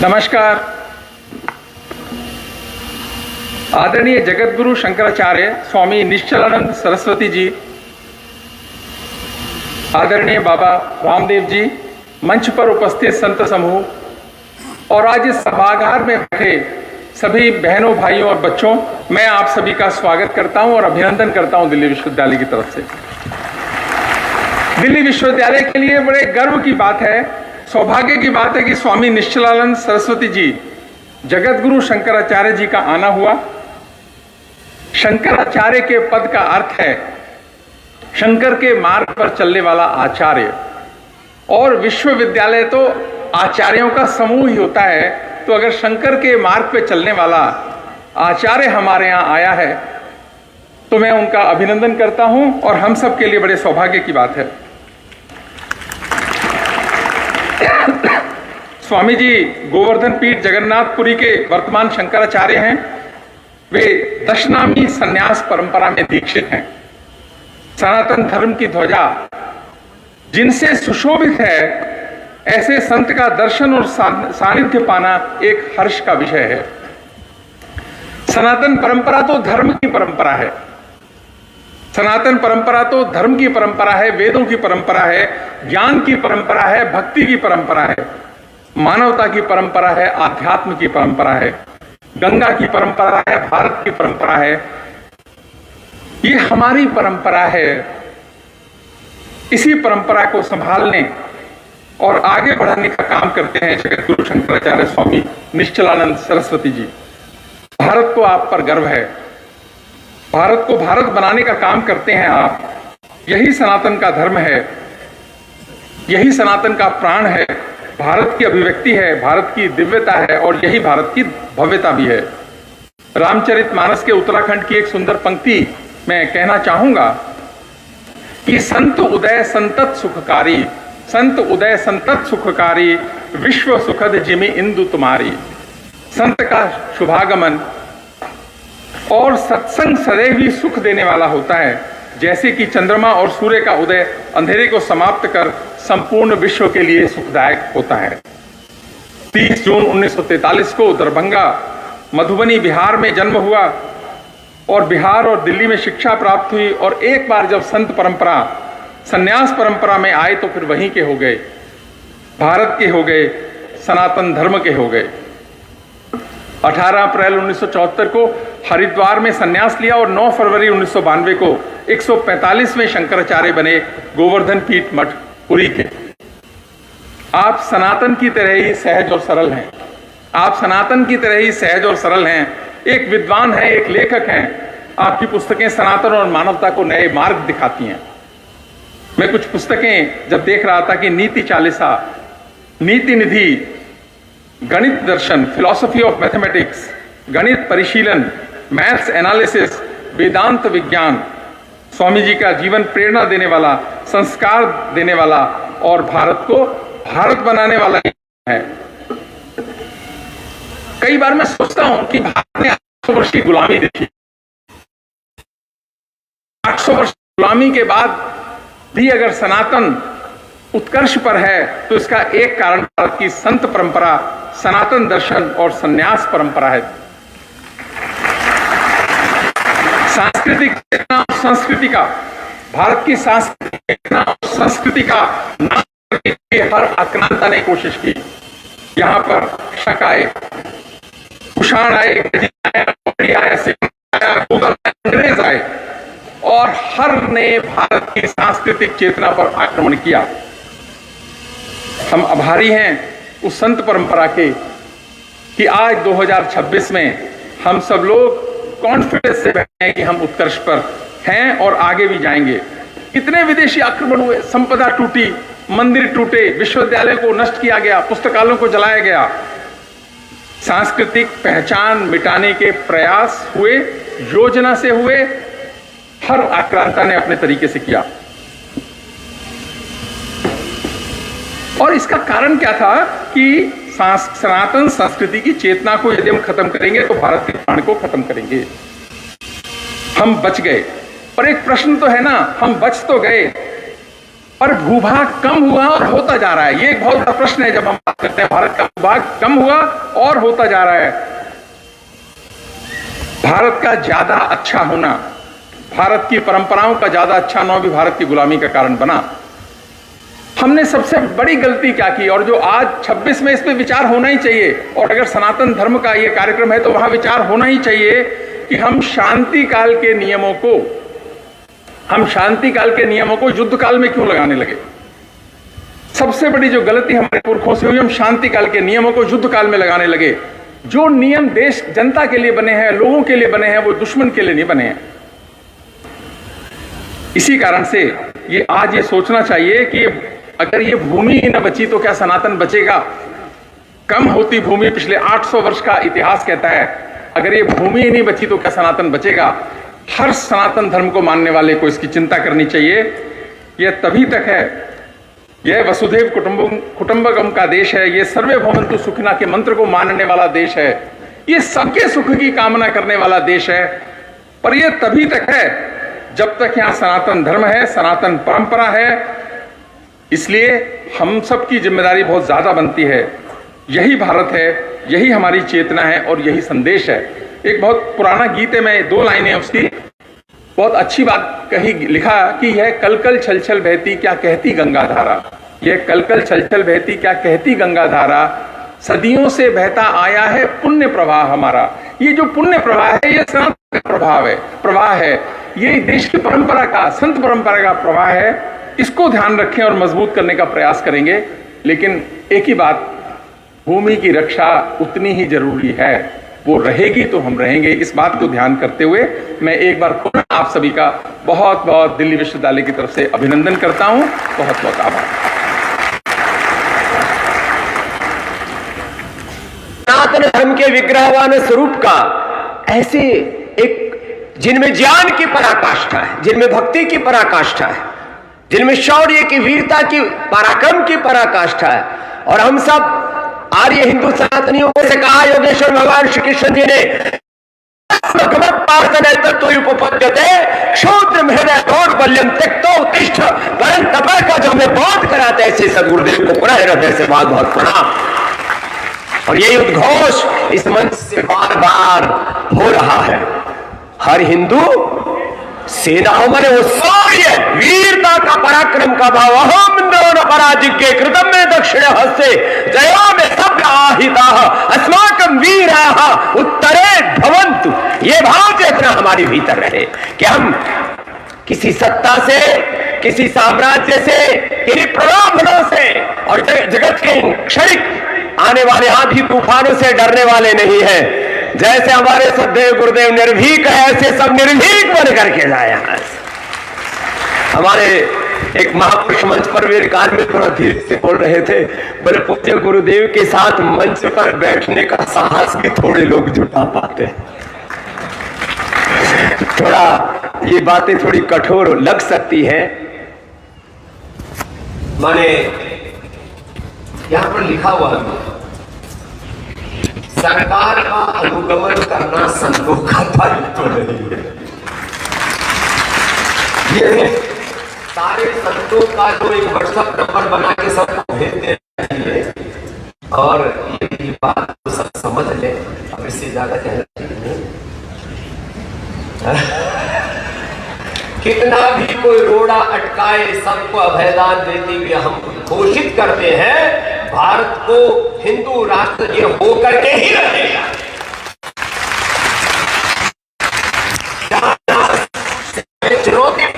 नमस्कार। आदरणीय जगतगुरु शंकराचार्य स्वामी निश्चलानंद सरस्वती जी, आदरणीय बाबा रामदेव जी, मंच पर उपस्थित संत समूह और आज इस सभागार में बैठे सभी बहनों, भाइयों और बच्चों, मैं आप सभी का स्वागत करता हूं और अभिनंदन करता हूं दिल्ली विश्वविद्यालय की तरफ से। दिल्ली विश्वविद्यालय के लिए बड़े गर्व की बात है, सौभाग्य की बात है कि स्वामी निश्चलानंद सरस्वती जी, जगतगुरु शंकराचार्य जी का आना हुआ। शंकराचार्य के पद का अर्थ है शंकर के मार्ग पर चलने वाला आचार्य, और विश्वविद्यालय तो आचार्यों का समूह ही होता है। तो अगर शंकर के मार्ग पर चलने वाला आचार्य हमारे यहां आया है तो मैं उनका अभिनंदन करता हूं और हम सब के लिए बड़े सौभाग्य की बात है। स्वामी जी गोवर्धन पीठ जगन्नाथपुरी के वर्तमान शंकराचार्य हैं। वे दशनामी संन्यास परंपरा में दीक्षित हैं। सनातन धर्म की ध्वजा जिनसे सुशोभित है, ऐसे संत का दर्शन और सानिध्य पाना एक हर्ष का विषय है। सनातन परंपरा तो धर्म की परंपरा है। सनातन परंपरा तो धर्म की परंपरा है, वेदों की परंपरा है, ज्ञान की परंपरा है, भक्ति की परंपरा है, मानवता की परंपरा है, आध्यात्म की परंपरा है, गंगा की परंपरा है, भारत की परंपरा है। ये हमारी परंपरा है। इसी परंपरा को संभालने और आगे बढ़ाने का काम करते हैं जगतगुरु शंकराचार्य स्वामी निश्चलानंद सरस्वती जी। भारत को आप पर गर्व है। भारत को भारत बनाने का काम करते हैं आप। यही सनातन का धर्म है, यही सनातन का प्राण है, भारत की अभिव्यक्ति है, भारत की दिव्यता है और यही भारत की भव्यता भी है। रामचरितमानस के उत्तराखंड की एक सुंदर पंक्ति मैं कहना चाहूंगा कि संत उदय संतत सुखकारी, संत उदय संतत सुखकारी, विश्व सुखद जिमि इंदु तुम्हारी। संत का शुभागमन और सत्संग सदैव ही सुख देने वाला होता है, जैसे कि चंद्रमा और सूर्य का उदय अंधेरे को समाप्त कर संपूर्ण विश्व के लिए सुखदायक होता है। 30 जून 1943 को दरभंगा, मधुबनी, बिहार में जन्म हुआ और बिहार और दिल्ली में शिक्षा प्राप्त हुई। और एक बार जब संत परंपरा, संन्यास परंपरा में आए तो फिर वहीं के हो गए, भारत के हो गए, सनातन धर्म के हो गए। 18 अप्रैल 1974 को हरिद्वार में संन्यास लिया और 9 फरवरी 1992 को 145वें शंकराचार्य बने गोवर्धन पीठ मठ पुरी के। आप सनातन की तरह ही सहज और सरल हैं। आप सनातन की तरह ही सहज और सरल हैं। एक विद्वान हैं, एक लेखक हैं। आपकी पुस्तकें सनातन और मानवता को नए मार्ग दिखाती हैं। मैं कुछ पुस्तकें जब देख रहा था कि नीति चालीसा, नीति निधि, गणित दर्शन, फिलॉसफी ऑफ मैथमेटिक्स, गणित परिशीलन, मैथ्स एनालिसिस, वेदांत विज्ञान, स्वामी जी का जीवन प्रेरणा देने वाला, संस्कार देने वाला और भारत को भारत बनाने वाला है। कई बार मैं सोचता हूं कि भारत ने 800 वर्ष की गुलामी देखी। 800 वर्ष गुलामी के बाद भी अगर सनातन उत्कर्ष पर है तो इसका एक कारण भारत की संत परंपरा, सनातन दर्शन और संन्यास परंपरा है। सांस्कृतिक चेतना और संस्कृति का, भारत की सांस्कृतिक चेतना और संस्कृति का नाश करने के हर आक्रांता ने कोशिश की। यहां पर शक आए, कुषाण आए, अंग्रेज आए और हर ने भारत की सांस्कृतिक चेतना पर आक्रमण किया। हम आभारी हैं उस संत परंपरा के कि आज 2026 में हम सब लोग कॉन्फिडेंस से बैठे हैं कि हम उत्कर्ष पर हैं और आगे भी जाएंगे। कितने विदेशी आक्रमण हुए, संपदा टूटी, मंदिर टूटे, विश्वविद्यालय को नष्ट किया गया, पुस्तकालयों को जलाया गया। सांस्कृतिक पहचान मिटाने के प्रयास हुए, योजना से हुए, हर आक्रांता ने अपने तरीके से किया। और इसका कारण क्या था कि सनातन संस्कृति की चेतना को यदि हम खत्म करेंगे तो भारत के प्राण को खत्म करेंगे। हम बच गए, पर एक प्रश्न तो है ना, हम बच तो गए, पर भूभाग कम हुआ और होता जा रहा है। ये एक बहुत बड़ा प्रश्न है जब हम बात करते हैं भारत का भूभाग कम हुआ और होता जा रहा है। भारत का ज्यादा अच्छा होना, भारत की परंपराओं का ज्यादा अच्छा होना भी भारत की गुलामी का कारण बना। हमने सबसे बड़ी गलती क्या की, और जो आज 26 में इस पे विचार होना ही चाहिए, और अगर सनातन धर्म का ये कार्यक्रम है तो वहां विचार होना ही चाहिए कि हम शांति काल के नियमों को युद्ध काल में क्यों लगाने लगे। सबसे बड़ी जो गलती हमारे पुरखों से हुई, हम शांति काल के नियमों को युद्ध काल में लगाने लगे। जो नियम देश जनता के लिए बने हैं, लोगों के लिए बने हैं, वो दुश्मन के लिए नहीं बने हैं। इसी कारण से ये आज ये सोचना चाहिए कि अगर ये भूमि ही न बची तो क्या सनातन बचेगा। कम होती भूमि, पिछले 800 वर्ष का इतिहास कहता है, अगर ये भूमि ही नहीं बची तो क्या सनातन बचेगा। हर सनातन धर्म को मानने वाले को इसकी चिंता करनी चाहिए। यह तभी तक है, यह वसुधैव कुटुंबकम का देश है, यह सर्वे भवन्तु सुखिनः के मंत्र को मानने वाला देश है, यह सबके सुख की कामना करने वाला देश है। पर यह तभी तक है जब तक यहां सनातन धर्म है, सनातन परंपरा है। इसलिए हम सबकी जिम्मेदारी बहुत ज्यादा बनती है। यही भारत है, यही हमारी चेतना है और यही संदेश है। एक बहुत पुराना गीत है, मैं 2 लाइनें उसकी, बहुत अच्छी बात कही, लिखा कि यह कलकल छलछल बहती क्या कहती गंगा धारा, यह कलकल छलछल बहती क्या कहती गंगा धारा, सदियों से बहता आया है पुण्य प्रवाह हमारा। ये जो पुण्य प्रवाह है, ये सनातन प्रवाह है, ये देश की परंपरा का, संत परंपरा का प्रवाह है। इसको ध्यान रखें और मजबूत करने का प्रयास करेंगे। लेकिन एक ही बात, भूमि की रक्षा उतनी ही जरूरी है, वो रहेगी तो हम रहेंगे। इस बात को ध्यान करते हुए मैं एक बार पुनः आप सभी का बहुत बहुत दिल्ली विश्वविद्यालय की तरफ से अभिनंदन करता हूं। बहुत बहुत आभार। सनातन धर्म के विग्रहवान स्वरूप का ऐसे एक, जिनमें ज्ञान की पराकाष्ठा है, जिनमें भक्ति की पराकाष्ठा है, जिनमें शौर्य की, वीरता की, पराक्रम की पराकाष्ठा है। और हम सब आर्य हिंदू सनातनियों से कहा, योगेश्वर भगवान श्री कृष्ण जी ने, क्षुद्र हृदय दौर्बल्यम त्यक्तो उत्तिष्ठ परं तप का जो हमें बोध कराते हैं, ऐसे सदगुरुदेव को पुनः हृदय से बहुत बहुत प्रणाम। और यही उद्घोष इस मंच से बार बार हो रहा है। हर हिंदू सेनाओं में वो शौर्य, वीरता का, पराक्रम का भाव, अहम इंद्रो न पराजिज्ञे कृतम में दक्षिण हस्ते जयो में सब आहिता अस्माकं वीराः उत्तरे भवन्तु। ये भाव चेतना हमारे भीतर रहे कि हम किसी सत्ता से, किसी साम्राज्य से, किसी प्रलोभनों से और जगत के क्षणिक आने वाले आंधी तूफानों से डरने वाले नहीं हैं। जैसे हमारे सदैव गुरुदेव निर्भीक है, ऐसे सब निर्भीक बन करके जाए। हमारे एक महापुरुष मंच पर वे कान में थोड़ा धीरे से बोल रहे थे, बोले पूज्य गुरुदेव के साथ मंच पर बैठने का साहस भी थोड़े लोग जुटा पाते हैं। थोड़ा ये बातें थोड़ी कठोर लग सकती है। माने यहां पर लिखा हुआ है, सरकार का अनुगमन करना संतों का दायित्व नहीं है। ये सारे संतों का जो एक व्हाट्सएप नंबर बना के सबको भेज देना चाहिए, और ये बात तो सब समझ ले। अब इससे ज्यादा कहना चाहिए, कितना भी कोई रोड़ा अटकाए, सबको अभयदान देते हुए हम घोषित करते हैं, भारत को हिंदू राष्ट्र ये होकर के ही रहेगा। चुनौती है,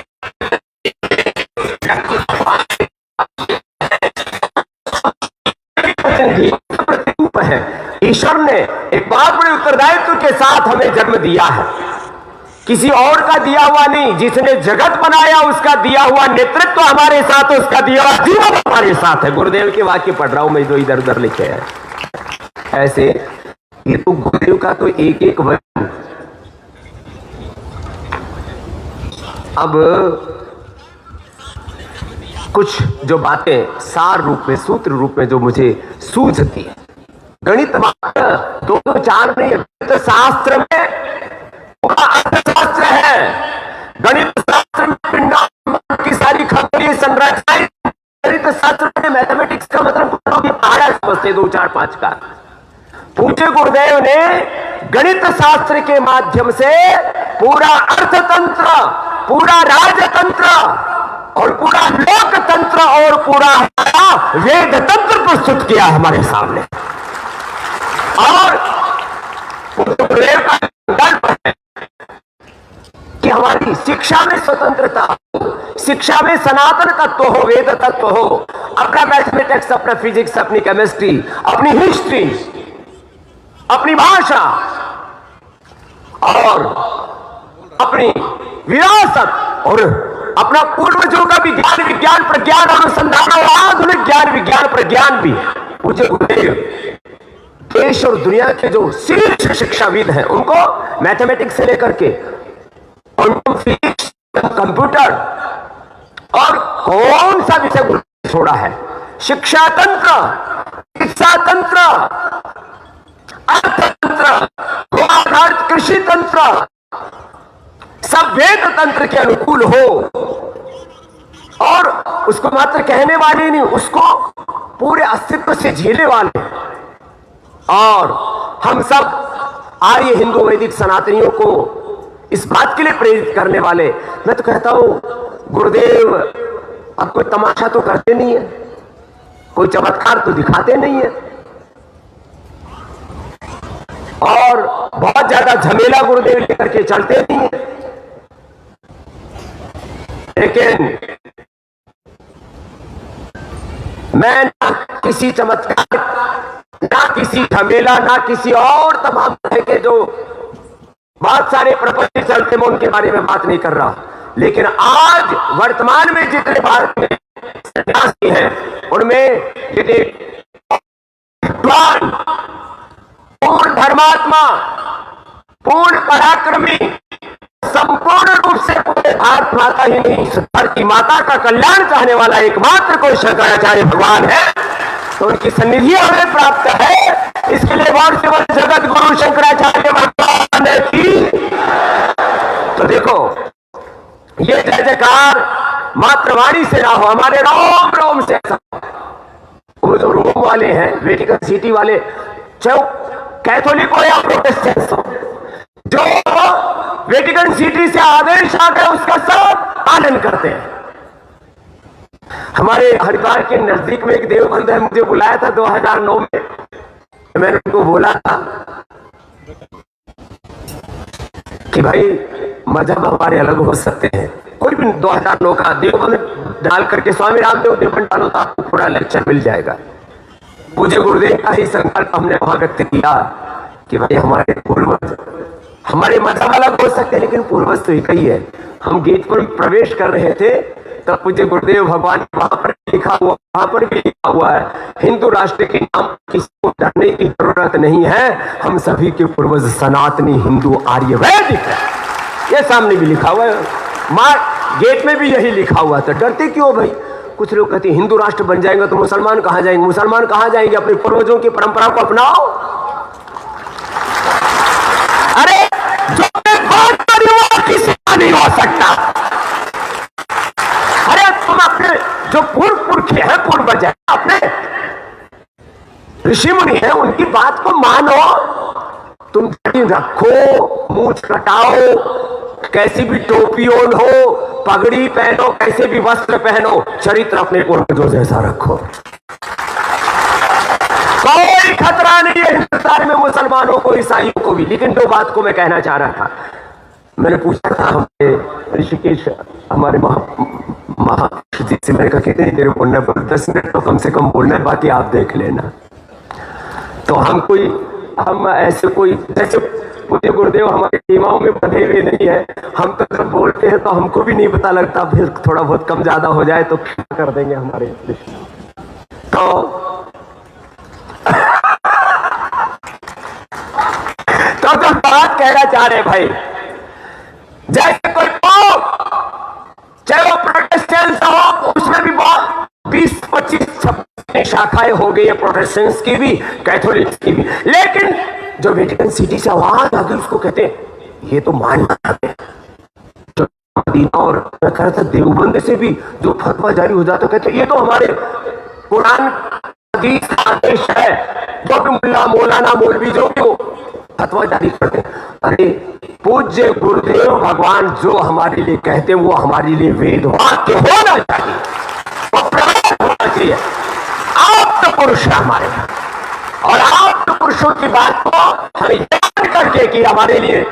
ईश्वर ने एक बहुत बड़े उत्तरदायित्व के साथ हमें जन्म दिया है, किसी और का दिया हुआ नहीं। जिसने जगत बनाया उसका दिया हुआ नेतृत्व हमारे साथ, उसका दिया हुआ जीवन हमारे साथ है। गुरुदेव के वाक्य पढ़ रहा हूं मैं, जो इधर उधर लिखे हैं। ऐसे ये तो गुरुदेव का तो एक एक वचन। अब कुछ जो बातें सार रूप में, सूत्र रूप में जो मुझे सूझती है, गणित दो चार नहीं, तो शास्त्र में अर्थशास्त्र है, गणित शास्त्र में की सारी खगोलीय संरचनाएं थे 2 4 5 का। पूज्य गुरुदेव ने गणित शास्त्र के माध्यम से पूरा अर्थतंत्र, पूरा राजतंत्र और पूरा लोकतंत्र और पूरा वेद तंत्र प्रस्तुत किया हमारे सामने। और गुरुदेव का संकल्प है कि हमारी शिक्षा में स्वतंत्रता हो, शिक्षा में सनातन तत्व हो, वेद तत्व हो, अपना मैथमेटिक्स, अपना फिजिक्स, अपनी केमिस्ट्री, अपनी हिस्ट्री, अपनी भाषा और अपनी विरासत और अपना पूर्वजों का भी ज्ञान, विज्ञान, प्रज्ञान, अनुसंधान और आधुनिक ज्ञान, विज्ञान, प्रज्ञान भी। पूज्य गुरुदेव देश और दुनिया के जो शीर्ष शिक्षाविद हैं उनको मैथमेटिक्स से लेकर के फिजिक्स, कंप्यूटर और कौन सा विषय छोड़ा है, शिक्षा तंत्र, शिक्षा तंत्र, अर्थतंत्र, गोआधारित कृषि तंत्र, सब वेद तंत्र के अनुकूल हो और उसको मात्र कहने वाले नहीं, उसको पूरे अस्तित्व से झेलने वाले। और हम सब आर्य हिंदू वैदिक सनातनियों को इस बात के लिए प्रेरित करने वाले। मैं तो कहता हूं गुरुदेव अब कोई तमाशा तो करते नहीं है, कोई चमत्कार तो दिखाते नहीं है और बहुत ज्यादा झमेला गुरुदेव लेकर के चलते नहीं है। लेकिन मैं ना किसी चमत्कार, ना किसी झमेला, ना किसी और तमाम तरह के जो बहुत सारे प्रपंच चलते, मैं उनके बारे में बात नहीं कर रहा। लेकिन आज वर्तमान में जितने भारत में सन्यासी हैं उनमें जितने विद्वान, पूर्ण धर्मात्मा, पूर्ण पराक्रमी, संपूर्ण रूप से पूरे भारत माता ही नहीं, धरती माता का कल्याण चाहने वाला एकमात्र कोई शंकराचार्य भगवान है, तो उनकी सन्निधि हमें प्राप्त है। इसके लिए वर्ष जगत गुरु शंकराचार्य भगवान की। तो देखो ये जय जयकार मात्र वाणी से ना हो, हमारे रोम रोम से। वो जो रोम वाले हैं, वेटिकन सिटी वाले, चाहे कैथोलिक हो या प्रोटेस्टेंट हो, जो वेटिकन सिटी से आदेश आकर उसका सब पालन करते हैं। हमारे हरिद्वार के नजदीक में एक देवबंद है, मुझे बुलाया था 2009 में। मैंने उनको बोला था कि भाई मजहब हमारे अलग हो सकते हैं, कोई भी 2009 का देवबंद डाल करके स्वामी रामदेव देवबंद डालो तो आपको पूरा लेक्चर मिल जाएगा। पूज्य गुरुदेव का ही संकल्प हमने वहां व्यक्त किया कि भाई हमारे पूर्वज, हमारे मजहब अलग हो सकते हैं लेकिन पूर्वज तो एक ही है। हम गेट पर प्रवेश कर रहे थे तब पूज्य गुरुदेव भगवान वहां पर लिखा हुआ, वहां पर भी लिखा हुआ है, हिंदू राष्ट्र के नाम किसी को डरने की जरूरत नहीं है, हम सभी के पूर्वज सनातनी हिंदू आर्य वैदिक है। ये सामने भी लिखा हुआ है, मां गेट में भी यही लिखा हुआ था। डरते क्यों भाई? कुछ लोग कहते हैं हिंदू राष्ट्र बन जाएंगे तो मुसलमान कहां जाएंगे? मुसलमान कहां जाएंगे? अपने पूर्वजों की परंपरा को अपनाओ। अरे जो किसी का नहीं हो सकता। अरे तुम अपने जो पूर्व पुरखे हैं, पूर्वज हैं, अपने ऋषि मुनि हैं, उनकी बात को मानो। तुम रखो, मूछ कटाओ, कैसी भी टोपी ओढ़ हो, पगड़ी पहनो, कैसे भी वस्त्र पहनो, चरित्र अपने पूर्वजों जैसा रखो। कोई खतरा नहीं है हिंदुस्तान में मुसलमानों को, ईसाइयों को भी। लेकिन दो बात को मैं कहना चाह रहा था। मैंने पूछा था हमारे ऋषिकेश, हमारे जी से, मैंने कहा कहते हैं तेरे बोलना 10 मिनट तो कम से कम बोलना है, बाकी आप देख लेना। तो हम ऐसे कोई, जैसे पूज्य गुरुदेव हमारे सीमाओं में बंधे हुए नहीं है, हम तो जब बोलते हैं तो हमको भी नहीं पता लगता, फिर थोड़ा बहुत कम ज्यादा हो जाए तो क्या कर देंगे हमारे। तो बात कहना चाह रहे भाई, जैसे कोई चाहे वो प्रोटेस्टेंट हो, उसमें भी बहुत 20-25 शाखाएं हो गई है, प्रोटेस्टेंट्स की भी, कैथोलिक्स की भी। लेकिन जो वेटिकन सिटी से आवाज आ गई उसको कहते हैं ये तो मानना है। जो मदीना और मैं कह रहा था देवबंद से भी जो फतवा जारी हो जाता, कहते ये तो हमारे कुरान हदीस का आदेश है, जो भी मुल्ला मौलाना मौलवी जो भी हो फतवा जारी करते हैं। अरे पूज्य गुरुदेव भगवान जो हमारे लिए कहते हैं वो हमारे लिए वेद वाक्य होना चाहिए, वो प्रमाण होना चाहिए। आप तो पुरुष है हमारे, और आप तो पुरुषों की बात को हमें याद करके कि हमारे लिए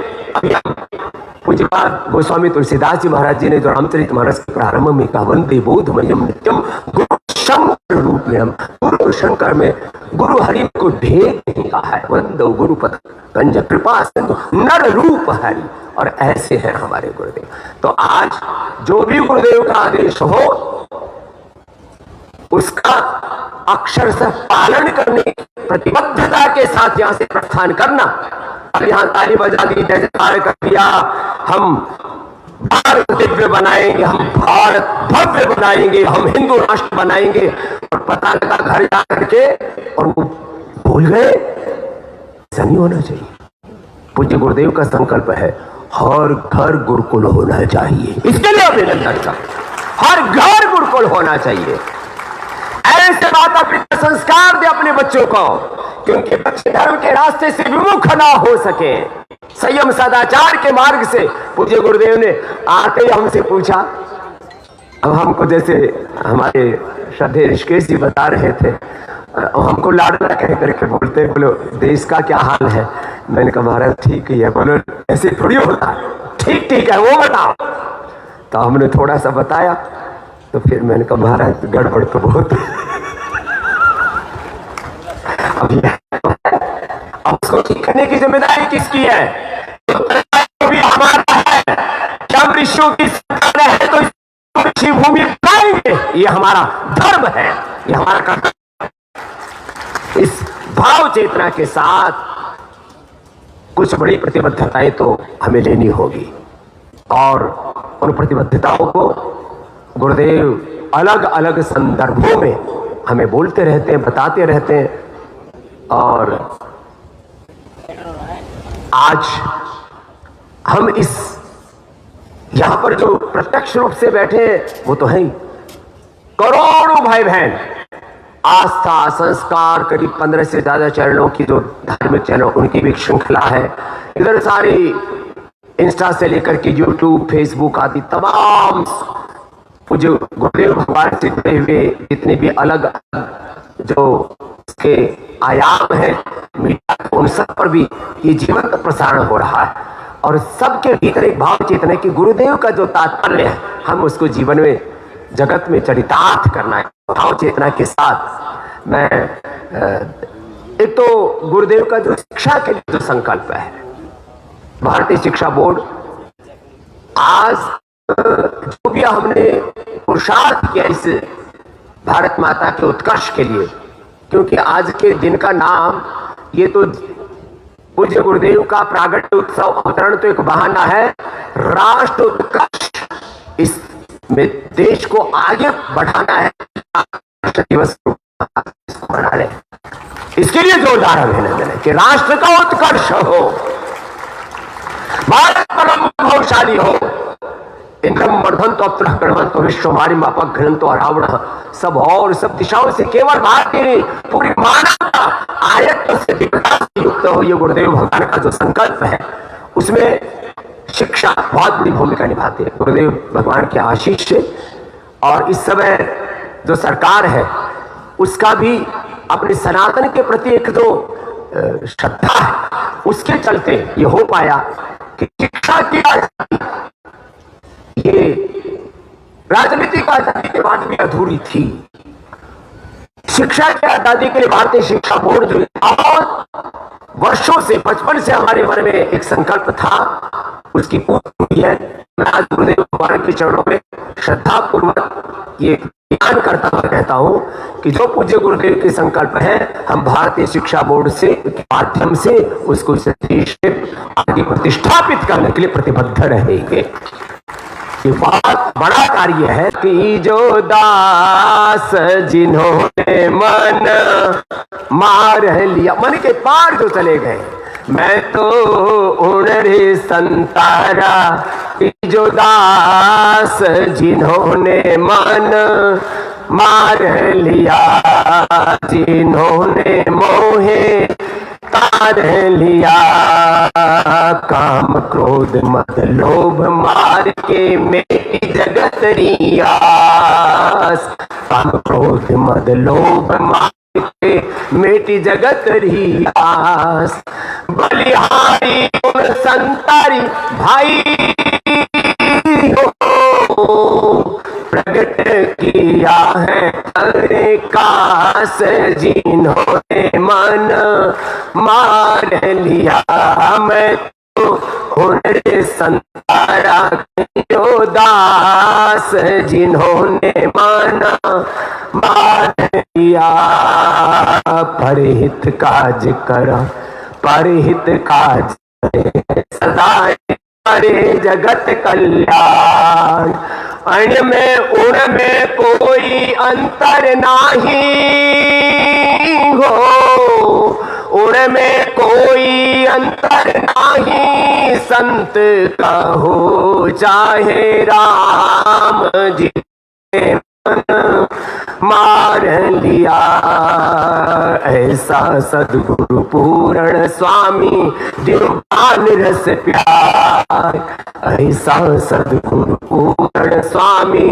पूज्यपाद गोस्वामी तुलसीदास जी महाराज जी ने जो रामचरितमानस के प्रारंभ में कहा, वंदे बोधमयम नित्यम गुरु शंकर रूप में, गुरु शंकर में गुरु हरि को भेद नहीं कहा है, वंदो गुरुपद कंज कृपा सिंधु नर रूप हरि, और ऐसे हैं हमारे गुरुदेव। तो आज जो भी गुरुदेव का आदेश हो उसका अक्षरशः पालन करने प्रतिबद्धता के साथ यहां से प्रस्थान करना। अब यहां ताली बजा दी, जयकार कर दिया, हम भारत दिव्य बनाएंगे, हम भारत भव्य बनाएंगे, हम हिंदू राष्ट्र बनाएंगे, और पता लगा घर जा करके और वो भूल गए। ऐसा नहीं होना चाहिए। पूज्य गुरुदेव का संकल्प है हर घर गुरुकुल होना चाहिए, इसके लिए अभिनंदन का, हर घर गुरुकुल होना चाहिए। ऐसे माता पिता संस्कार दे अपने बच्चों को, क्योंकि बच्चे धर्म के रास्ते से विमुख ना हो सके, संयम सदाचार के मार्ग से। पूज्य गुरुदेव ने आते ही हमसे पूछा, अब हमको जैसे हमारे श्रद्धेय ऋषिकेश जी बता रहे थे, हमको लाडला कह करके बोलते, बोलो देश का क्या हाल है। मैंने कहा महाराज ठीक ही है। बोलो ऐसे थोड़ी होता है, ठीक ठीक है वो बताओ। तो हमने थोड़ा सा बताया, तो फिर मैंने कहा महाराज गड़बड़ तो बहुत अब उसको ठीक करने की जिम्मेदारी किसकी है? तो भी हमारा है। जब ऋषियों की सरकार है तो ऋषि भूमि बनाएंगे, ये हमारा धर्म है, ये हमारा कर्तव्य। इस भाव चेतना के साथ कुछ बड़ी प्रतिबद्धताएं तो हमें लेनी होगी, और उन प्रतिबद्धताओं को गुरुदेव अलग अलग संदर्भों में हमें बोलते रहते हैं, बताते रहते हैं। और आज हम इस यहां पर जो प्रत्यक्ष रूप से बैठे हैं वो तो है ही, करोड़ों भाई बहन, आस्था संस्कार करीब 15 से ज्यादा चैनलों की जो धार्मिक चैनल उनकी भी श्रृंखला है। इधर सारी इंस्टा से लेकर के यूट्यूब फेसबुक आदि तमाम पूज्य गुरुदेव भगवान से जुड़े हुए जितने भी अलग जो उसके आयाम है मीडिया, उन सब पर भी ये जीवंत प्रसारण हो रहा है। और सबके भीतर एक भाव चेतना कि गुरुदेव का जो तात्पर्य है हम उसको जीवन में जगत में चरितार्थ करना है। भाव चेतना के साथ मैं एक तो गुरुदेव का जो शिक्षा के लिए जो संकल्प है, भारतीय शिक्षा बोर्ड आज जो भी हमने पुरुषार्थ किया इस भारत माता के उत्कर्ष के लिए, क्योंकि आज के दिन का नाम ये तो पूज्य गुरुदेव का प्रागट्य उत्सव अवतरण तो एक बहाना है, राष्ट्र उत्कर्ष इसमें देश को आगे बढ़ाना है, राष्ट्र दिवस इसको मना रहे, इसके लिए जोरदार अभिनंदन है कि राष्ट्र का उत्कर्ष हो, भारत परम वैभवशाली हो। इंद्रम वर्धन तो अत्र तो विश्वमारी मापक घृण तो अरावण, सब और सब दिशाओं से केवल भारतीय नहीं पूरी मानवता आयत्त से विकास युक्त हो, ये गुरुदेव भगवान का जो संकल्प है उसमें शिक्षा बहुत बड़ी भूमिका निभाती है। गुरुदेव भगवान के आशीष से और इस समय जो सरकार है उसका भी अपने सनातन के प्रति एक जो श्रद्धा है उसके चलते ये हो पाया कि शिक्षा की ये राजनीतिक आजादी के बाद भी अधूरी थी। शिक्षा की आजादी के लिए भारतीय शिक्षा बोर्ड जो बहुत वर्षों से बचपन से हमारे मन में एक संकल्प था उसकी पूर्ति हुई है। मैं आज गुरुदेव भगवान के चरणों में श्रद्धा पूर्वक ये ध्यान करता हुआ कहता हूं कि जो पूज्य गुरुदेव के संकल्प है हम भारतीय शिक्षा बोर्ड से माध्यम से उसको देश में आगे प्रतिष्ठापित करने के लिए प्रतिबद्ध रहेंगे। ये बहुत बड़ा कार्य है कि जो दास जिन्होंने मन मार लिया, मन के पार जो चले गए, मैं तो उनरे संतारा, जो दास जिन्होंने मन मार लिया, जिन्होंने मोहे तार लिया। काम क्रोध मद लोभ मार के मेरी जगत रियास। काम क्रोध मद लोभ मार के मेटी जगत रियास। बलिहारी गुण संतारी भाई हो, प्रकट किया है अरे काश, जिन्होंने मन मार लिया। मैं तो हुनर संतारा जो दास, जिन्होंने माना मार लिया। परहित काज करा परहित काज सदा हरे जगत कल्याण। अण में उण में कोई अंतर नाही हो, उण में कोई अंतर नाही। संत का हो चाहे राम जी ने मन मार लिया। ऐसा सद्गुरु पूर्ण स्वामी ज्ञान रस प्यार। ऐसा सद्गुरु पूर्ण स्वामी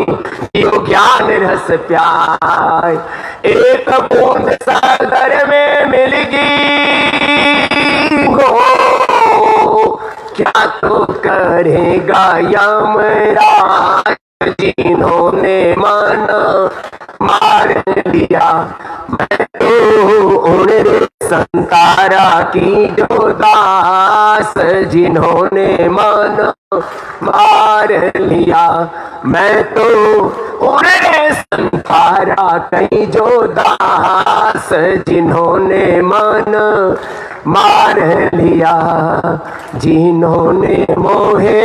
ज्ञान रस प्यार। एक बूंद सागर में मिलगी हो, क्या तो करेगा यमराज, जिन्होंने माना मार लिया। मैं तो उन संतारा की जो दास, जिन्होंने माना मार लिया। मैं तो उन संतारा की जो दास, जिन्होंने माना मार लिया। जिन्होंने मोहे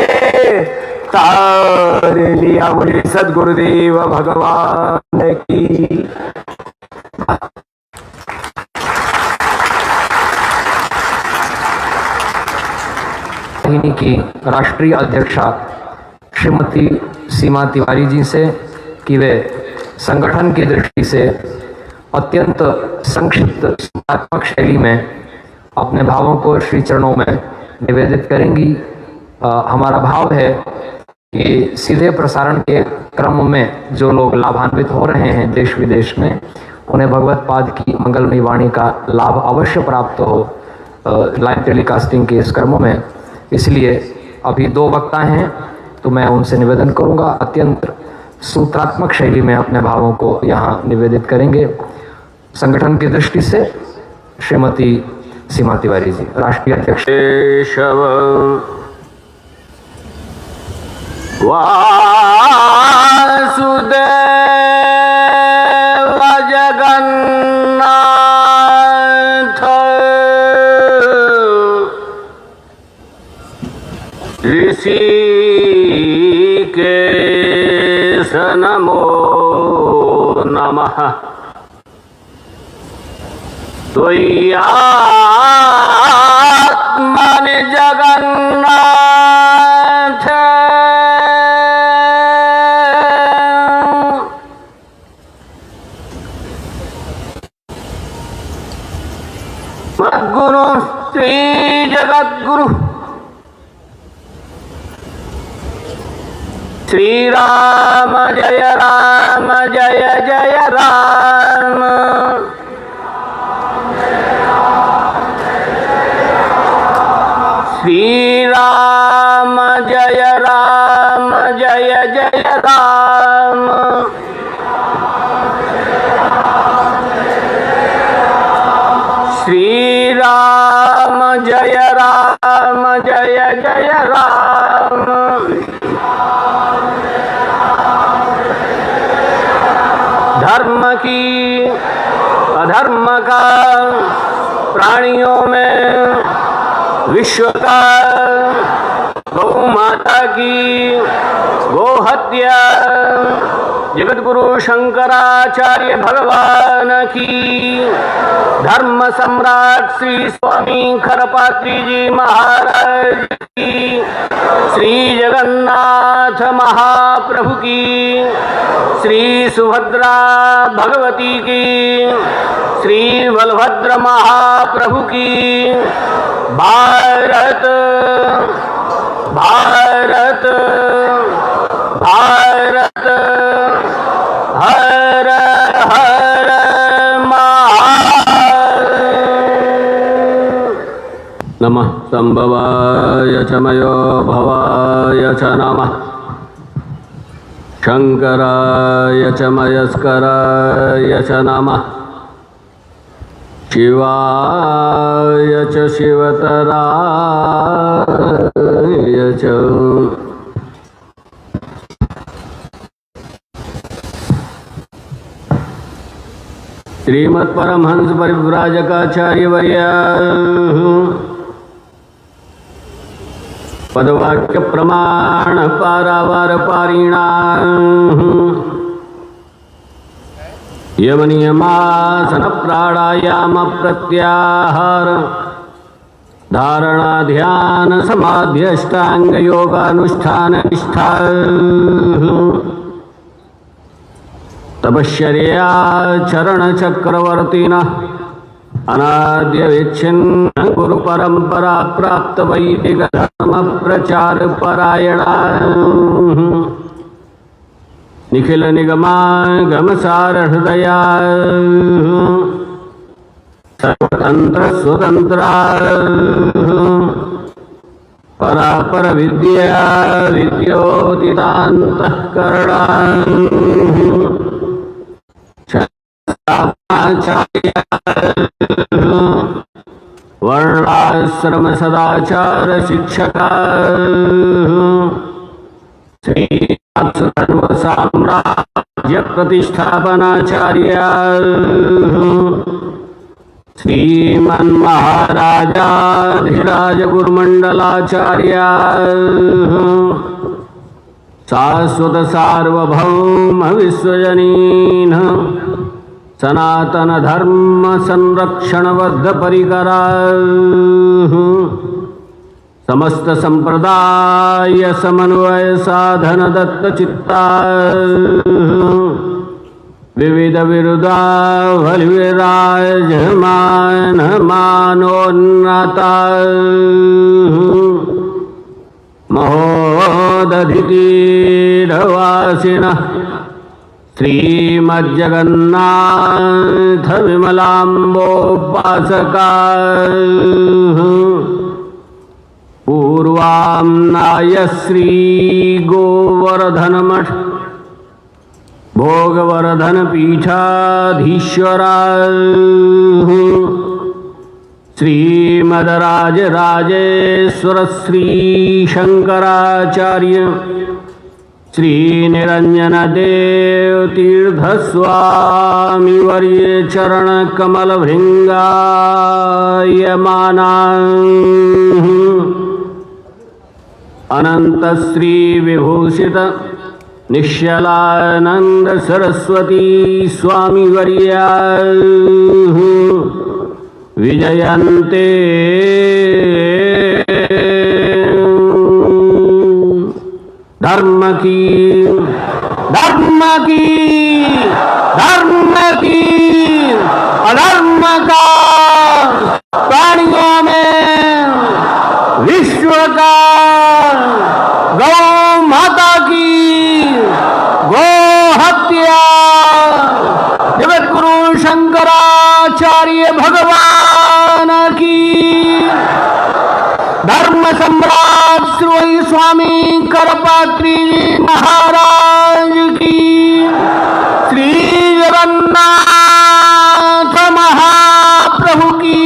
तार लिया। मुझे सद्गुरुदेव भगवान की। की राष्ट्रीय अध्यक्षा श्रीमती सीमा तिवारी जी से कि वे संगठन की दृष्टि से अत्यंत संक्षिप्त सूत्रात्मक शैली में अपने भावों को श्री चरणों में निवेदित करेंगी। हमारा भाव है कि सीधे प्रसारण के क्रम में जो लोग लाभान्वित हो रहे हैं देश विदेश में, उन्हें भगवत पाद की मंगलमयी वाणी का लाभ अवश्य प्राप्त हो लाइव टेलीकास्टिंग के इस क्रम में। इसलिए अभी दो वक्ता हैं तो मैं उनसे निवेदन करूंगा, अत्यंत सूत्रात्मक शैली में अपने भावों को यहाँ निवेदित करेंगे। संगठन की दृष्टि से श्रीमती सीमा तिवारी जी, राष्ट्रीय अध्यक्ष। वासुदेव जगन्नाथ ऋषिकेश नमो नमः। त्वय्यात्मन जगन्नाथ मद्गुरु श्री जगद्गुरु श्री राम जय जय राम। श्री राम जय जय राम। श्री राम जय जय राम। धर्म की अधर्म का, प्राणियों में विश्व का, गौ माता की गो हत्या, जगत गुरु शंकराचार्य भगवान की, धर्म सम्राट श्री स्वामी खरपात्री जी महाराज की, श्री जगन्नाथ महाप्रभु की, श्री सुभद्रा भगवती की, श्री बलभद्र महाप्रभु की। भारत भारत भारत हर हर नमः संभवाय च मयो भवाय च नमः शंकराय च मयस्कराय च नमः शिवाय च शिवतराय च। श्रीमत्परमहंस परिव्राजकाचार्यवर्य पदवाक्य प्रमाण पारावार पारिणा यम नियमासन प्राणायाम प्रत्याहार धारणा ध्यान समाधि अष्टांग योगानुष्ठान निष्ठा तपश्चर्या चरण चक्रवर्तीन अनाद्य विच्छिन्न गुरु परंपरा प्राप्त वैदिक धर्म प्रचार परायणा निखिल निगमागम सार हृदया सर्वतंत्र स्वतंत्रा परापर विद्या विद्योदितान्तःकरणा वर्णाश्रम सदाचार शिक्षका श्री धर्म साम्राज्य प्रतिष्ठापनाचार्य श्रीमन्महाराजाधिराज गुरुमंडलाचार्य शाश्वत सार्वभौम विश्वजनीन सनातन धर्म संरक्षणबद्ध परिकरा समस्त संप्रदाय समन्वय साधन दत्त चित्ता विविध विरुदा विराजमान मानोन्नता महोदधितीरवासिनः श्रीमज्जगन्नाथ विमलाम्बोपासका पूर्वाम्नाय श्री गोवर्धन मठ भोगवर्धन पीठाधीश्वरा श्रीमदराजराजेश्वर श्री शंकराचार्य श्री निरंजन देव तीर्थ स्वामी वर्य चरण कमल भृंगायमाना अनंत श्री विभूषित निश्चलानंद सरस्वती स्वामी वर्या विजयन्ते धर्म की अधर्म का प्राणियों में विश्व का गौ माता की गो हत्या जगत गुरु शंकराचार्य भगवान की धर्म सम्राट श्री स्वामी करपात्री महाराज की श्री जगन्नाथ महाप्रभु की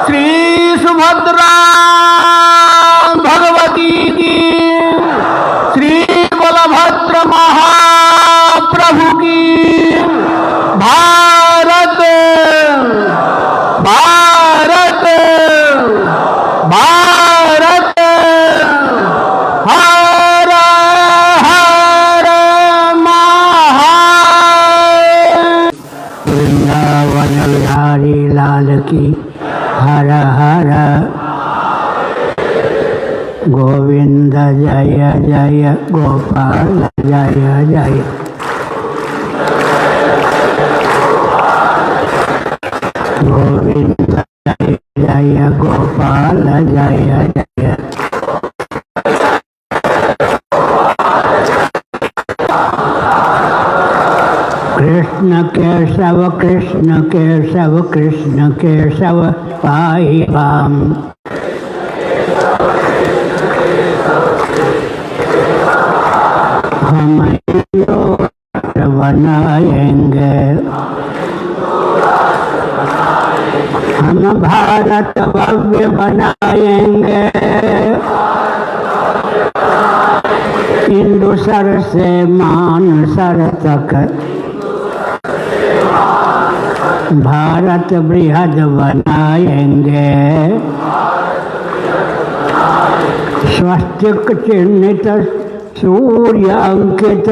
श्री सुभद्रा भगवती की श्री बलभद्र महाप्रभु की भारत भारत भारत हर हर गोविंद जय जय गोपाल जय जय। गोविंद जय जय गोपाल जय जय। कृष्ण केशव कृष्ण केशव कृष्ण केशव पाहि राम। हम राष्ट्र बनाएंगे, हम भारत भव्य बनाएंगे। हिंदू सर से मानसर तक भारत बृहद बनाएंगे। स्वस्तिक चिन्हित सूर्य अंकित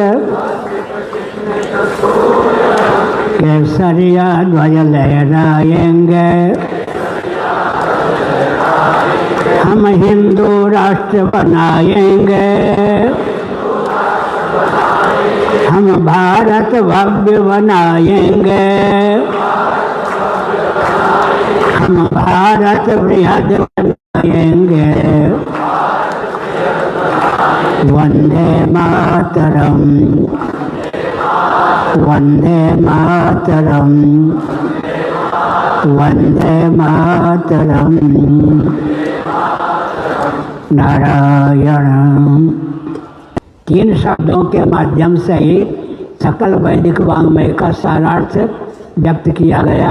केसरिया ध्वज लहराएंगे। हम हिंदू राष्ट्र बनाएंगे, हम भारत भव्य बनाएंगे। हम भारत बृहद बनाएंगे। वंदे मातरम, वंदे मातरम, वंदे मातरम। नारायण। 3 शब्दों के माध्यम से ही सकल वैदिक वाङ्मय का सारार्थ व्यक्त किया गया।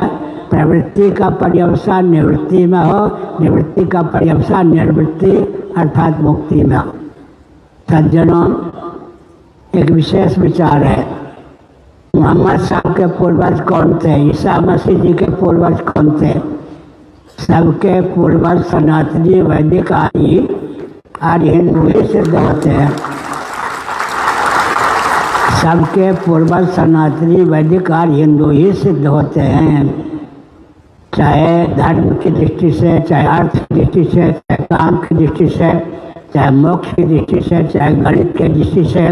प्रवृत्ति का पर्यवसान निवृत्ति में हो, निवृत्ति का पर्यवसान निर्वृत्ति अर्थात मुक्ति में हो। सज्जनों, एक विशेष विचार है। मोहम्मद साहब के पूर्वज कौन थे? ईसा मसीह जी के पूर्वज कौन थे? सबके पूर्वज सनातनी वैदिक आर्य हिंदू ही सिद्ध होते हैं। सबके पूर्वज सनातनी वैदिक आर्य हिंदू ही सिद्ध होते हैं। चाहे धर्म की दृष्टि से, चाहे अर्थ की दृष्टि से, चाहे काम की दृष्टि से, चाहे मोक्ष की दृष्टि से, चाहे गणित की दृष्टि से,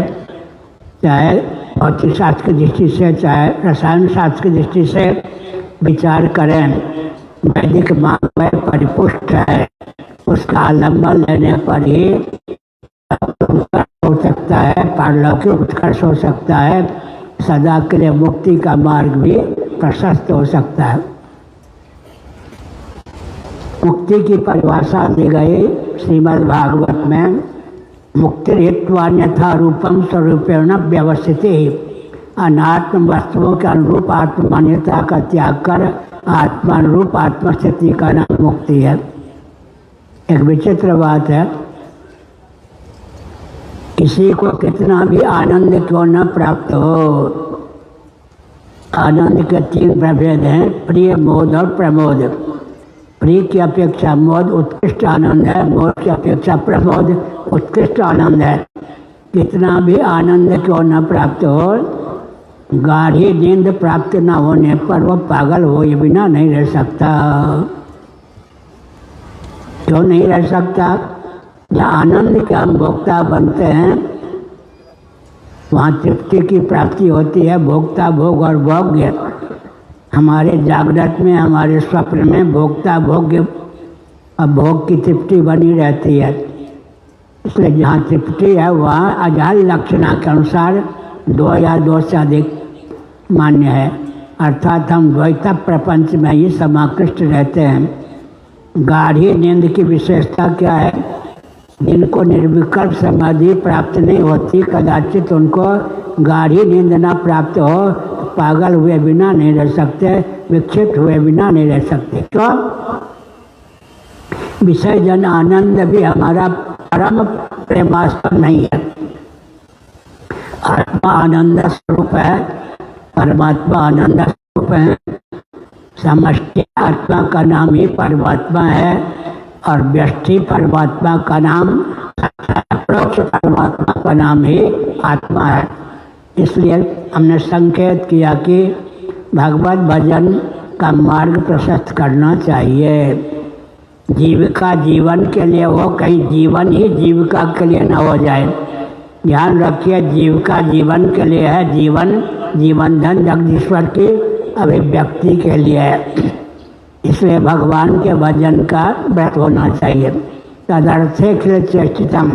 चाहे भौतिक शास्त्र की दृष्टि से, चाहे रसायन शास्त्र की दृष्टि से विचार करें। वैदिक वाङ्मय परिपुष्ट है। उसका आलम्बन लेने पर ही हो सकता है, पारलौकिक उत्कर्ष हो सकता है, सदा के लिए मुक्ति का मार्ग भी प्रशस्त हो सकता है। मुक्ति की परिभाषा दी गई श्रीमद् भागवत में। मुक्ति हेत्वान्यथा रूपम स्वरूपेण व्यवस्थिति। अनात्म वस्तुओं के अनुरूप आत्मान्यता का त्याग कर आत्मानुरूप आत्मस्थिति का नाम मुक्ति है। एक विचित्र बात है, किसी को कितना भी आनंद क्यों न प्राप्त हो, आनंद के 3 प्रभेद हैं, प्रिय, मोद और प्रमोद। प्रिय की अपेक्षा मोद उत्कृष्ट आनंद है, मोद की अपेक्षा प्रमोद उत्कृष्ट आनंद है। कितना भी आनंद क्यों न प्राप्त हो, गाढ़ी नींद प्राप्त न होने पर वह पागल हुए बिना नहीं रह सकता। क्यों नहीं रह सकता? जहाँ आनंद के हम भोक्ता बनते हैं वहाँ तृप्ति की प्राप्ति होती है। भोक्ता भोग और भोग्य हमारे जागृत में, हमारे स्वप्न में भोक्ता भोग्य और भोग की तृप्ति बनी रहती है। इसलिए जहाँ तृप्ति है वहाँ अजाल लक्षणा के अनुसार 2 या 2 से अधिक मान्य है। अर्थात हम द्वैत प्रपंच में ही समाकृष्ट रहते हैं। गाढ़ी नींद की विशेषता क्या है? जिनको निर्विकल्प समाधि प्राप्त नहीं होती, कदाचित उनको गाढ़ी नींद ना प्राप्त हो, पागल हुए बिना नहीं रह सकते, विक्षिप्त हुए बिना नहीं रह सकते। क्यों? विषय जन आनंद भी हमारा परम प्रेमास्पद नहीं है। आत्मा आनंद स्वरूप है, परमात्मा आनंद स्वरूप है। समष्टि आत्मा का नाम ही परमात्मा है और व्यष्टि परमात्मा का नाम, अपरोक्ष परमात्मा का नाम ही आत्मा है। इसलिए हमने संकेत किया कि भगवत भजन का मार्ग प्रशस्त करना चाहिए। जीविका जीवन के लिए हो, कहीं जीवन ही जीविका के लिए न हो जाए। ध्यान रखिए, जीविका जीवन के लिए है, जीवन जीवन धन जगदीश्वर की अभिव्यक्ति के लिए है। इसलिए भगवान के भजन का व्रत होना चाहिए। तदर्थे खिल चेष्टितम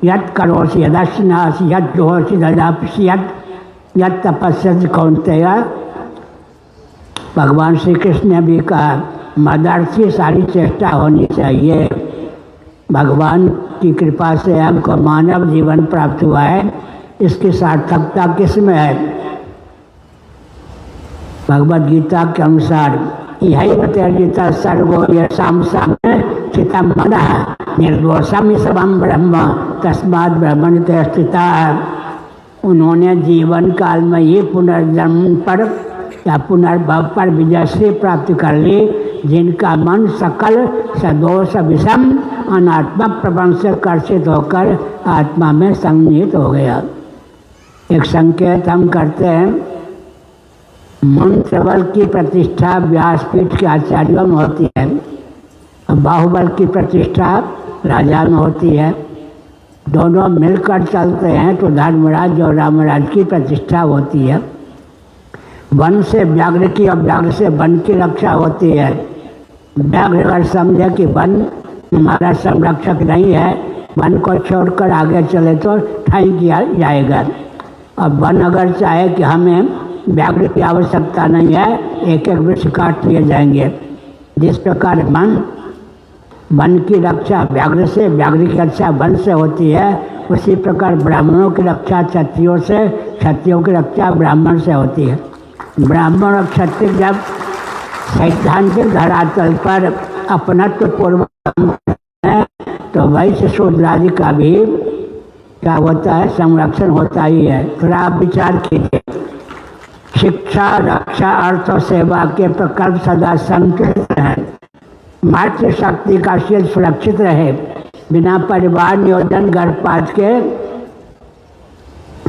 यत् करोसि यदश्नासि यत् जुहोसि ददापसि यत् तपस्यसि कौन्तेय। भगवान श्री कृष्ण ने भी कहा मदर्थी सारी चेष्टा होनी चाहिए। भगवान की कृपा से हमको मानव जीवन प्राप्त हुआ है, इसकी सार्थकता किस में है? भगवद गीता के अनुसार यही गीता सर्गो यशाम सामने चिता मना निर्दोषम सबम ब्रह्म तस्मात् ब्रह्मण ते स्थिता। उन्होंने जीवन काल में ही पुनर्जन्म पर या पुनर्भव पर विजयश्री प्राप्त कर ली, जिनका मन सकल सदोष विषम अनात्मक प्रपंच से कर्षित होकर आत्मा में संनिहित हो गया। एक संकेत हम करते हैं, मंत्र बल की प्रतिष्ठा व्यासपीठ के आचार्यों में होती है, बाहुबल की प्रतिष्ठा राजा में होती है। दोनों मिलकर चलते हैं तो धर्मराज और रामराज की प्रतिष्ठा होती है। वन से व्याघ्र की और व्याघ्र से वन की रक्षा होती है। व्याघ्र अगर समझे कि वन हमारा संरक्षक नहीं है, वन को छोड़कर आगे चले तो ठाई किया जाएगा। और वन अगर चाहे कि हमें व्याघ्र की आवश्यकता नहीं है, एक एक वृक्ष काट लिए जाएंगे। जिस प्रकार वन की रक्षा व्याघ्र से, व्याघ्र की रक्षा वन से होती है, उसी प्रकार ब्राह्मणों की रक्षा क्षत्रियों से, क्षत्रियों की रक्षा ब्राह्मण से होती है। ब्राह्मण और क्षत्रिय जब सैद्धांतिक धरातल पर अपनत्व पूर्व है तो वैश्य शूद्रादि का भी क्या होता है, संरक्षण होता ही है। फिर आप विचार कीजिए, शिक्षा रक्षा अर्थ और सेवा के प्रकल्प सदा संतुलित हैं। मातृशक्ति का शील सुरक्षित रहे, बिना परिवार नियोजन गर्भपात के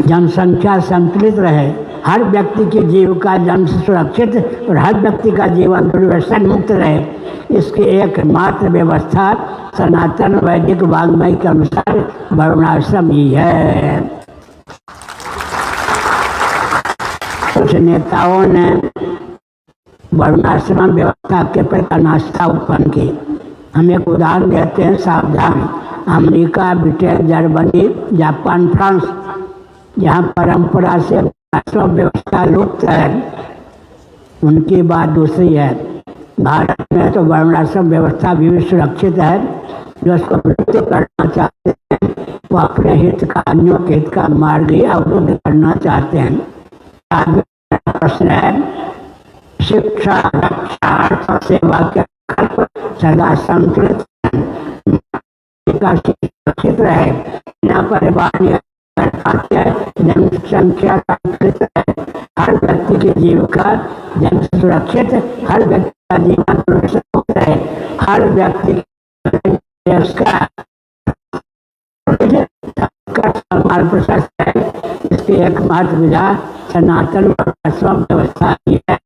जनसंख्या संतुलित रहे, हर व्यक्ति की जीविका जन्म से सुरक्षित और हर व्यक्ति का जीवन दुर्व्यसन मुक्त रहे, इसकी एकमात्र व्यवस्था सनातन वैदिक वाङ्मय के अनुसार वर्णाश्रम ही है। कुछ नेताओं ने वर्णाश्रम व्यवस्था के प्रति अनास्था उत्पन्न की। हम एक उदाहरण देते हैं, सावधान। America, Britain, Germany, Japan, France, जहाँ परंपरा से वर्णाश्रम व्यवस्था लुप्त है, उनकी बात दूसरी है। भारत में तो वर्णाश्रम व्यवस्था भी सुरक्षित है। जो उसको विलुप्त करना चाहते हैं वो अपने हित का, अन्यों के हित का मार्ग ही अवरुद्ध करना चाहते हैं। प्रश्न है, शिक्षा रक्षा अर्थ और सेवा के सदा संतुलित सुरक्षित रहे, बिना परिवार जनसंख्या संतुलित रहे, हर व्यक्ति की जीविका जन सुरक्षित, हर व्यक्ति का जीवन सुरक्षित रहे, हर व्यक्ति देश का सम्मान प्रशस्त है। इसकी एकमात्र विधा सनातन वर्णाश्रम व्यवस्था की है।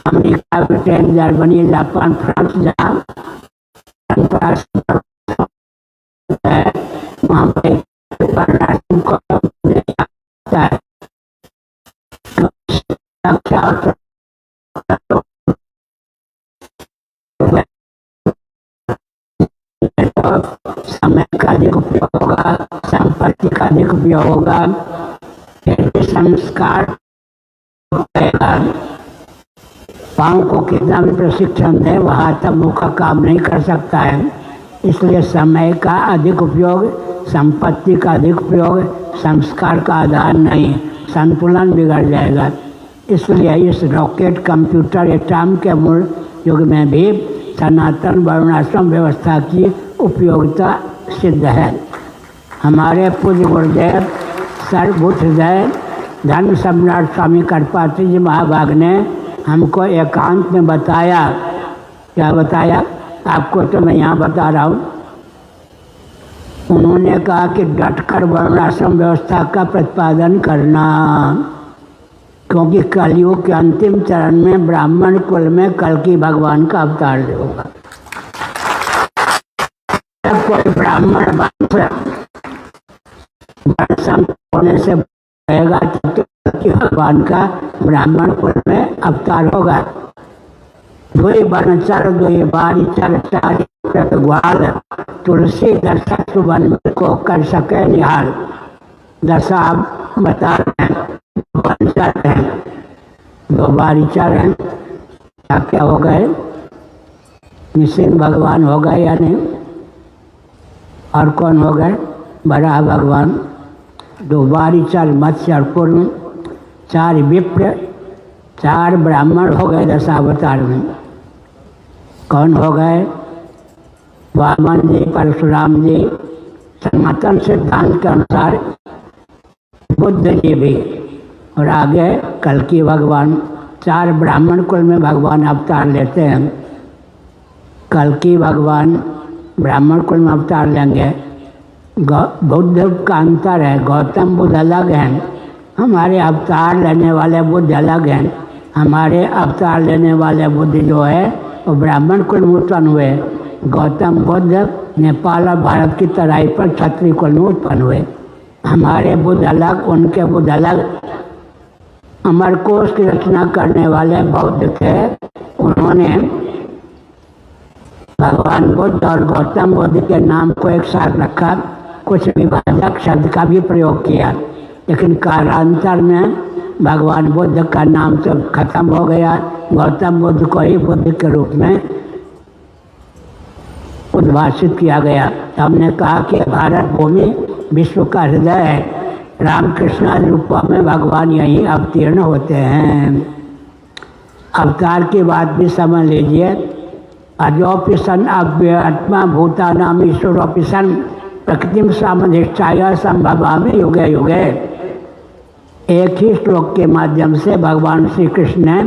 America, Britain, Germany, Japan, France, जहाँ है वहाँ पे वर्णाश्रम को समय का अधिक उपयोग होगा, संपत्ति का अधिक उपयोग होगा, संस्कार पाँव को कितना भी प्रशिक्षण दे वह हाथ मुँह का काम नहीं कर सकता है। इसलिए समय का अधिक उपयोग, संपत्ति का अधिक उपयोग, संस्कार का आधार नहीं, संतुलन बिगड़ जाएगा। इसलिए इस रॉकेट, कंप्यूटर, एटम के मूल युग में भी सनातन वर्णाश्रम व्यवस्था की उपयोगिता सिद्ध है। हमारे पूज्य गुरुदेव सर्वभूतहृदय धर्म सम्राट स्वामी कृपात्री जी महाभाग ने हमको एकांत में बताया। क्या बताया? आपको तो मैं यहाँ बता रहा हूँ। उन्होंने कहा कि डटकर वर्णाश्रम व्यवस्था का प्रतिपादन करना। क्योंकि कलयुग के अंतिम चरण में ब्राह्मण कुल में कल्कि भगवान का अवतार होगा। जब कोई ब्राह्मण वंश होने से रहेगा तो कल्कि भगवान का ब्राह्मण कुल में अवतार होगा। दुई बनचर दुई बारी चर चारी ग्वाल तुलसी दशा सुबन को कर सके निहाल। दशा बता रहे हैं, बनचर हैं, दो बारी चर हैं, क्या हो गए? निसिंह भगवान हो गए या नहीं? और कौन हो गए? बराह भगवान। दो बारी चर मत्स्य और पूर्व, चार विप्र, चार ब्राह्मण हो गए दशावतार में। कौन हो गए? वामन जी, परशुराम जी, सनातन सिद्धांत के अनुसार बुद्ध जी भी, और आगे कल्कि भगवान। चार ब्राह्मण कुल में भगवान अवतार लेते हैं। कल्कि भगवान ब्राह्मण कुल में अवतार लेंगे। बुद्ध का अंतर है, गौतम बुद्ध अलग हैं, हमारे अवतार लेने वाले बुद्ध अलग हैं। हमारे अवतार लेने वाले बुद्ध जो है वो ब्राह्मण कुल में उत्पन्न हुए। गौतम बुद्ध नेपाल और भारत की तराई पर क्षत्रिय कुल में उत्पन्न हुए। हमारे बुद्ध अलग, उनके बुद्ध अलग। अमरकोश की रचना करने वाले बौद्ध थे, उन्होंने भगवान बुद्ध और गौतम बुद्ध के नाम को एक साथ रखा। कुछ विभाजक शब्द का भी प्रयोग किया, लेकिन कालांतर में भगवान बुद्ध का नाम तो खत्म हो गया। गौतम बुद्ध को ही बुद्ध के रूप में उद्भाषित किया गया। हमने कहा कि भारत भूमि विश्व का हृदय है। रामकृष्ण आदि रूपों में भगवान यहीं अवतीर्ण होते हैं। अवतार की बात भी समझ लीजिए। अजोपिसन अव्यत्मा भूतानाम ईश्वरोपिसन प्रकृतिम सामधिष्ठाय संभवामि युगे युगे। एक ही श्लोक के माध्यम से भगवान श्री कृष्ण ने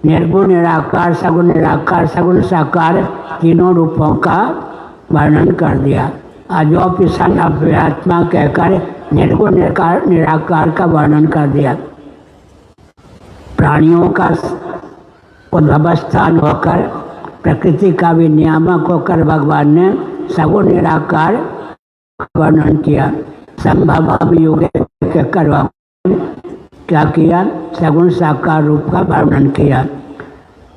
निर्गुण निराकार, सगुण निराकार, सगुण साकार तीनों रूपों का वर्णन कर दिया। अजोपिसन अव्यत्मा कहकर निर्गुण निराकार का वर्णन कर दिया। प्राणियों का उद्भव स्थान होकर, प्रकृति का भी नियामक होकर भगवान ने सगुण निराकार वर्णन किया। संभव युगे कहकर क्या किया? सगुण साकार रूप का वर्णन किया।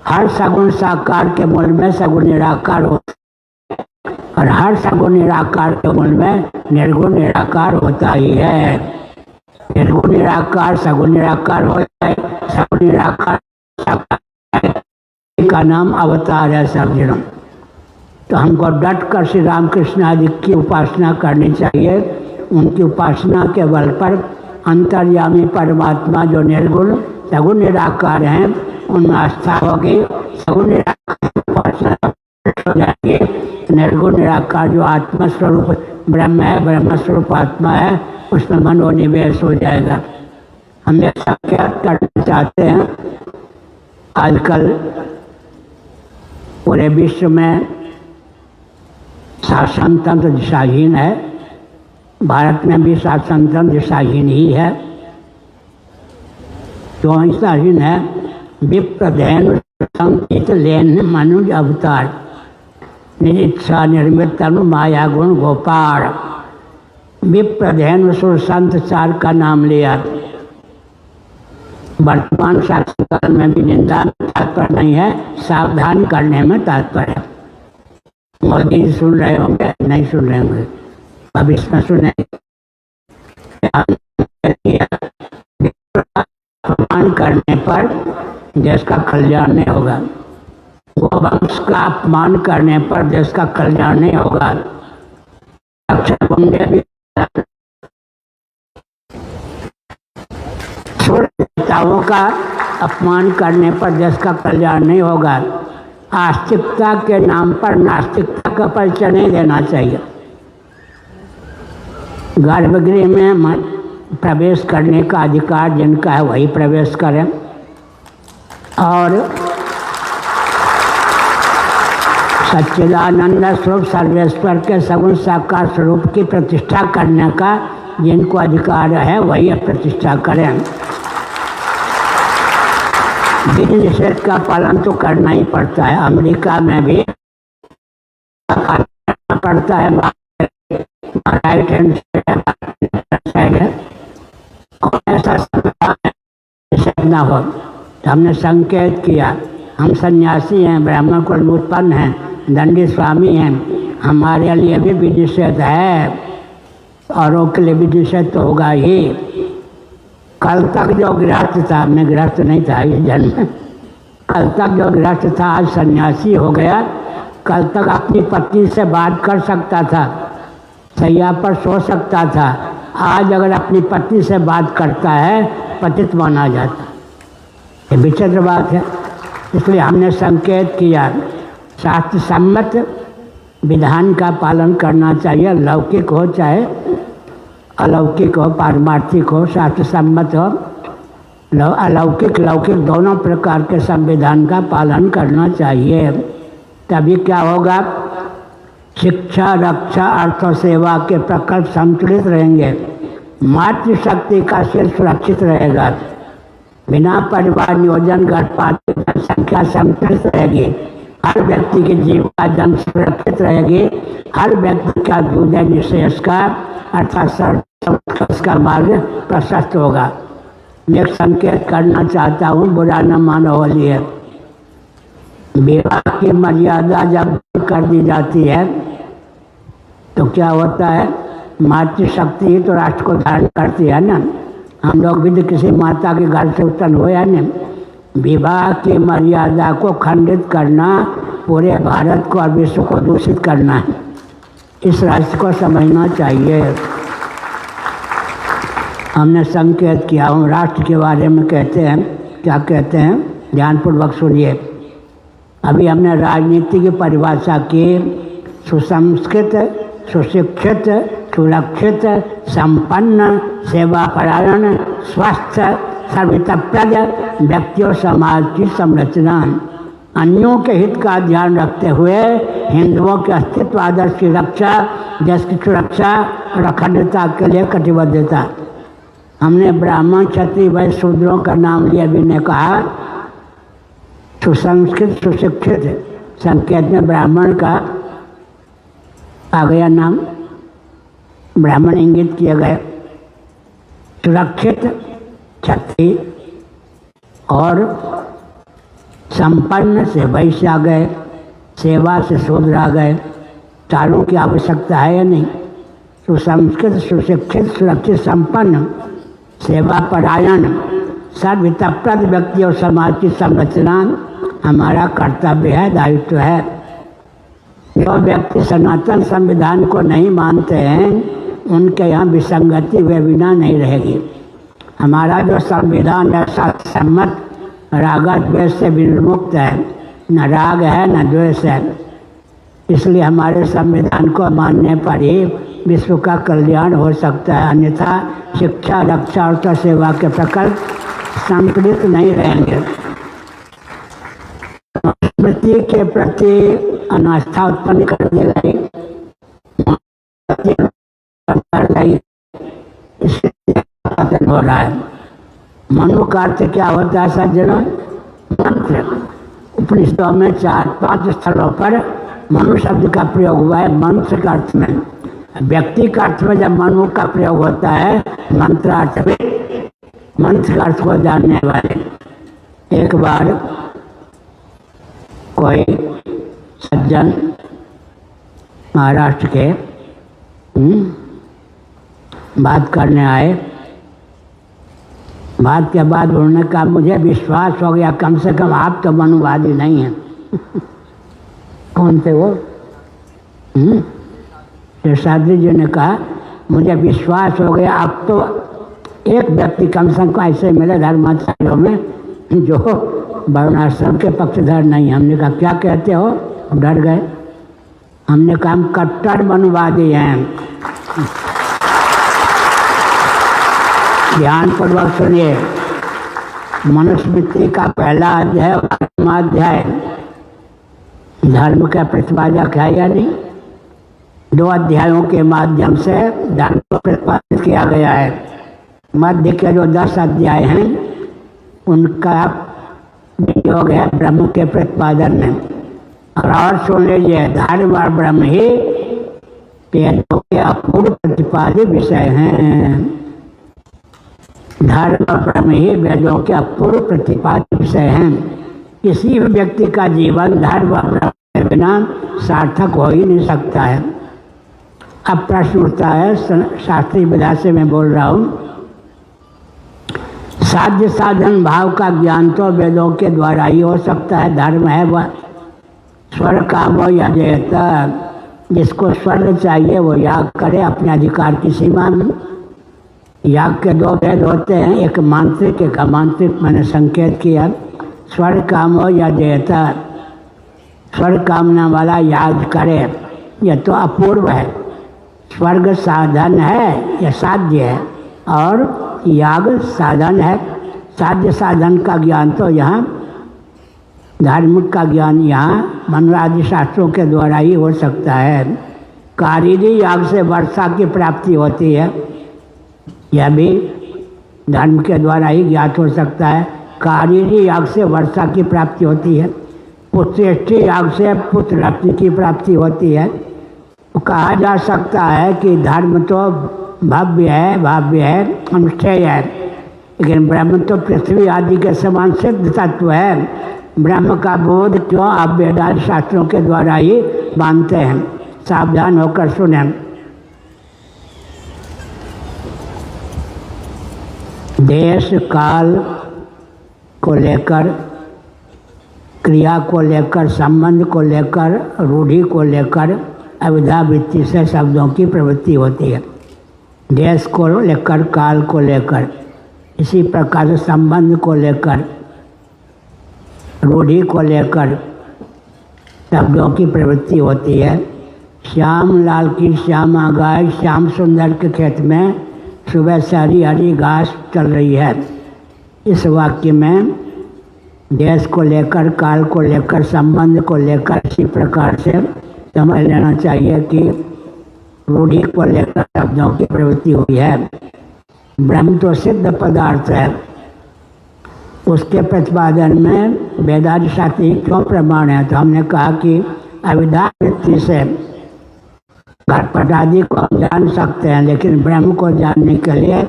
हर सगुण साकार के मूल में सगुण निराकार होता है, और हर सगुण निराकार के मूल में निर्गुण निराकार होता ही है। निर्गुण निराकार सगुण निराकार होता है, सगुण निराकार का नाम अवतार है सर्वजनम। तो हमको डट कर श्री रामकृष्ण आदि की उपासना करनी चाहिए। उनकी उपासना के बल पर अंतर्यामी परमात्मा जो निर्गुण सगुण निराकार हैं, उनमें आस्था होगी। सगुण निराकार उपासना हो जाएगी। निर्गुण निराकार जो आत्मा स्वरूप ब्रह्म है, ब्रह्म स्वरूप आत्मा है, उसमें मनोनिवेश हो जाएगा। हम ऐसा क्या करना चाहते हैं? आजकल पूरे विश्व में शासन तंत्र दिशाहीन है। भारत में भी शासन तंत्र दिशाहीन ही है। क्यों दिशाहीन है? विप्रधैन संकित लेन मनुज अवतार, निरीक्षा निर्मित तनु माया गुण गोपाल। विप्रधैन सुर संत चार का नाम लिया। वर्तमान शासनकाल में भी निंदा तात्पर्य नहीं है, सावधान करने में तात्पर्य है। मोदी जी सुन रहे होंगे, नहीं सुन रहे होंगे, अब इसमें सुने। अपमान करने पर देश का कल्याण नहीं होगा। गोवंश का अपमान करने पर देश का कल्याण नहीं होगा। देवताओं का अपमान करने पर देश का कल्याण नहीं होगा। आस्तिकता के नाम पर नास्तिकता का परिचय नहीं देना चाहिए। गर्भगृह में प्रवेश करने का अधिकार जिनका है वही प्रवेश करें, और सच्चिदानंद स्वरूप सर्वेश्वर के सगुण साकार स्वरूप की प्रतिष्ठा करने का जिनको अधिकार है वही प्रतिष्ठा करें। विधि निषेध का पालन तो करना ही पड़ता है। अमेरिका में भी करना पड़ता है, राइट हैंड साइड है, और ऐसा निषेध ना हो। तो हमने संकेत किया, हम सन्यासी हैं, ब्राह्मण कुल में उत्पन्न हैं, दंडी स्वामी हैं, हमारे लिए भी विधि निषेध है, औरों के लिए विधि निषेध तो होगा ही। कल तक जो गृहस्थ था, मैं गृहस्थ नहीं था इस जन्म में, कल तक जो गृहस्थ था आज सन्यासी हो गया। कल तक अपनी पत्नी से बात कर सकता था, सैया पर सो सकता था, आज अगर अपनी पत्नी से बात करता है पतित माना जाता। ये विचित्र बात है। इसलिए हमने संकेत किया, शास्त्र सम्मत विधान का पालन करना चाहिए, लौकिक हो चाहे अलौकिक हो, पारमार्थिक हो, शास्त्र सम्मत हो, अलौकिक लौकिक दोनों प्रकार के संविधान का पालन करना चाहिए। तभी क्या होगा, शिक्षा, रक्षा, अर्थ और सेवा के प्रकल्प संतुलित रहेंगे, मातृशक्ति का सिर सुरक्षित रहेगा, बिना परिवार नियोजन गर्भपात की जनसंख्या संतुलित रहेगी, हर व्यक्ति के जीवन का जन्म सुरक्षित रहेगी, हर व्यक्ति का दूध निशेष का अर्थात का मार्ग प्रशस्त होगा। मैं एक संकेत करना चाहता हूँ, बुरा न मानो हो लिए। विवाह की मर्यादा जब कर दी जाती है तो क्या होता है, मातृशक्ति ही तो राष्ट्र को धारण करती है ना। हम लोग भी तो किसी माता के घर से उत्पन्न हुए हैं ना। विवाह की मर्यादा को खंडित करना पूरे भारत को और विश्व को दूषित करना है, इस राष्ट्र को समझना चाहिए। हमने संकेत किया, हम राष्ट्र के बारे में कहते हैं, क्या कहते हैं, ध्यानपूर्वक सुनिए। अभी हमने राजनीति की परिभाषा की, सुसंस्कृत, सुशिक्षित, सुरक्षित, संपन्न, सेवापरायण, स्वस्थ, सर्वतप्रद व्यक्ति और समाज की संरचना, अन्यों के हित का ध्यान रखते हुए हिंदुओं के अस्तित्व आदर्श की रक्षा, देश की सुरक्षा और अखंडता के लिए कटिबद्धता। हमने ब्राह्मण, क्षत्रिय, वैश्य, शूद्रों का नाम लिया, भी ने कहा सुसंस्कृत, सुशिक्षित, संकेत में ब्राह्मण का आ गया नाम, ब्राह्मण इंगित किए गए, सुरक्षित क्षत्रिय और संपन्न से वैश्य आ गए, सेवा से शूद्र आ गए। चारों की आवश्यकता है या नहीं? सुसंस्कृत, सुशिक्षित, सुरक्षित, संपन्न, सेवा परायण, सर्वतप्रद व्यक्ति और समाज की संरचना हमारा कर्तव्य है, दायित्व है। जो व्यक्ति सनातन संविधान को नहीं मानते हैं उनके यहाँ विसंगति वे बिना नहीं रहेगी। हमारा जो संविधान है शास्त्र सम्मत, राग द्वेष से विमुक्त है, न राग है न द्वेष है। इसलिए हमारे संविधान को मानने पर ही विश्व का कल्याण हो सकता है, अन्यथा शिक्षा, रक्षा और सेवा के प्रकल्प संतुलित नहीं रहेंगे। स्मृति के प्रति अनास्था उत्पन्न कर देगा, हो रहा है। मनु का अर्थ क्या होता है सज्जनों? मंत्र। उपनिषदों में 4-5 स्थलों पर मनु शब्द का प्रयोग हुआ है मंत्र के अर्थ में। व्यक्ति का अर्थ में जब मनु का प्रयोग होता है मंत्रार्थ में, मंत्र का अर्थ को जानने वाले। एक बार कोई सज्जन महाराष्ट्र के बात करने आए। बात के बाद उन्होंने कहा मुझे विश्वास हो गया, कम से कम आप तो मनुवादी नहीं हैं। कौन थे वो? शेषाद्री जी ने कहा मुझे विश्वास हो गया, अब तो एक व्यक्ति कम से कम ऐसे मिले धर्माचार्यों में जो वर्णाश्रम के पक्षधर नहीं। हमने कहा क्या कहते हो? डर गए। हमने कहा हम कट्टर मनुवादी हैं। ध्यानपूर्वक सुनिए, मनुस्मृति का पहला अध्याय और 8वां अध्याय धर्म का प्रतिपादक है या नहीं? 2 अध्यायों के माध्यम से धर्म को प्रतिपादित किया गया है। मध्य के जो 10 अध्याय हैं उनका योग है ब्रह्म के प्रतिपादन में। और सुन लीजिए, धर्म और ब्रह्म ही वेदों के अपूर्व प्रतिपादित विषय हैं। धर्म और ब्रह्म ही वेदों के अपूर्व प्रतिपादित विषय हैं। किसी भी व्यक्ति का जीवन धर्म और ब्रह्म के बिना सार्थक हो ही नहीं सकता है। अब प्रश्न उठता है, शास्त्रीय विधा से मैं बोल रहा हूँ, साध्य साधन भाव का ज्ञान तो वेदों के द्वारा ही हो सकता है। धर्म है वह स्वर्ग काम हो या देवता, जिसको स्वर्ग चाहिए वो याग करे अपने अधिकार की सीमा में। याग के दो भेद होते हैं, एक मांत्रिक एक अमांत्रिक। मैंने संकेत किया, स्वर्ग काम हो या देवता, स्वर्ग कामना वाला याग करे, यह तो अपूर्व है। स्वर्ग साधन है या साध्य है और याग साधन है। साध्य साधन का ज्ञान तो यहाँ, धार्मिक का ज्ञान यहाँ मनोराज्य शास्त्रों के द्वारा ही हो सकता है। कारीरी याग से वर्षा की प्राप्ति होती है, यह भी धर्म के द्वारा ही ज्ञात हो सकता है। कारीरी याग से वर्षा की प्राप्ति होती है। पुत्रेष्टि याग से पुत्र रत्न की प्राप्ति होती है। कहा जा सकता है कि धर्म तो भव्य है, भाव्य है, अनुष्ठेय है, लेकिन ब्रह्म तो पृथ्वी आदि के समान सिद्ध तत्व है। ब्रह्म का बोध क्यों आप वेदांत शास्त्रों के द्वारा ही मानते हैं। सावधान होकर सुने। देश काल को लेकर, क्रिया को लेकर, संबंध को लेकर, रूढ़ि को लेकर अविद्या वृत्ति से शब्दों की प्रवृत्ति होती है। देश को लेकर, काल को लेकर, इसी प्रकार से संबंध को लेकर, रूढ़ि को लेकर शब्दों की प्रवृत्ति होती है। श्याम लाल की श्यामा गाय श्याम सुंदर के खेत में सुबह से हरी हरी घास चल रही है। इस वाक्य में देश को लेकर, काल को लेकर, संबंध को लेकर इसी प्रकार से समझ लेना चाहिए कि रूढ़ि को लेकर शब्दों की प्रवृत्ति हुई है। ब्रह्म तो सिद्ध पदार्थ है, उसके प्रतिपादन में वेदांत शास्त्र क्यों प्रमाण है। तो हमने कहा कि अविद्या वृत्ति से घटपट आदि को हम जान सकते हैं, लेकिन ब्रह्म को जानने के लिए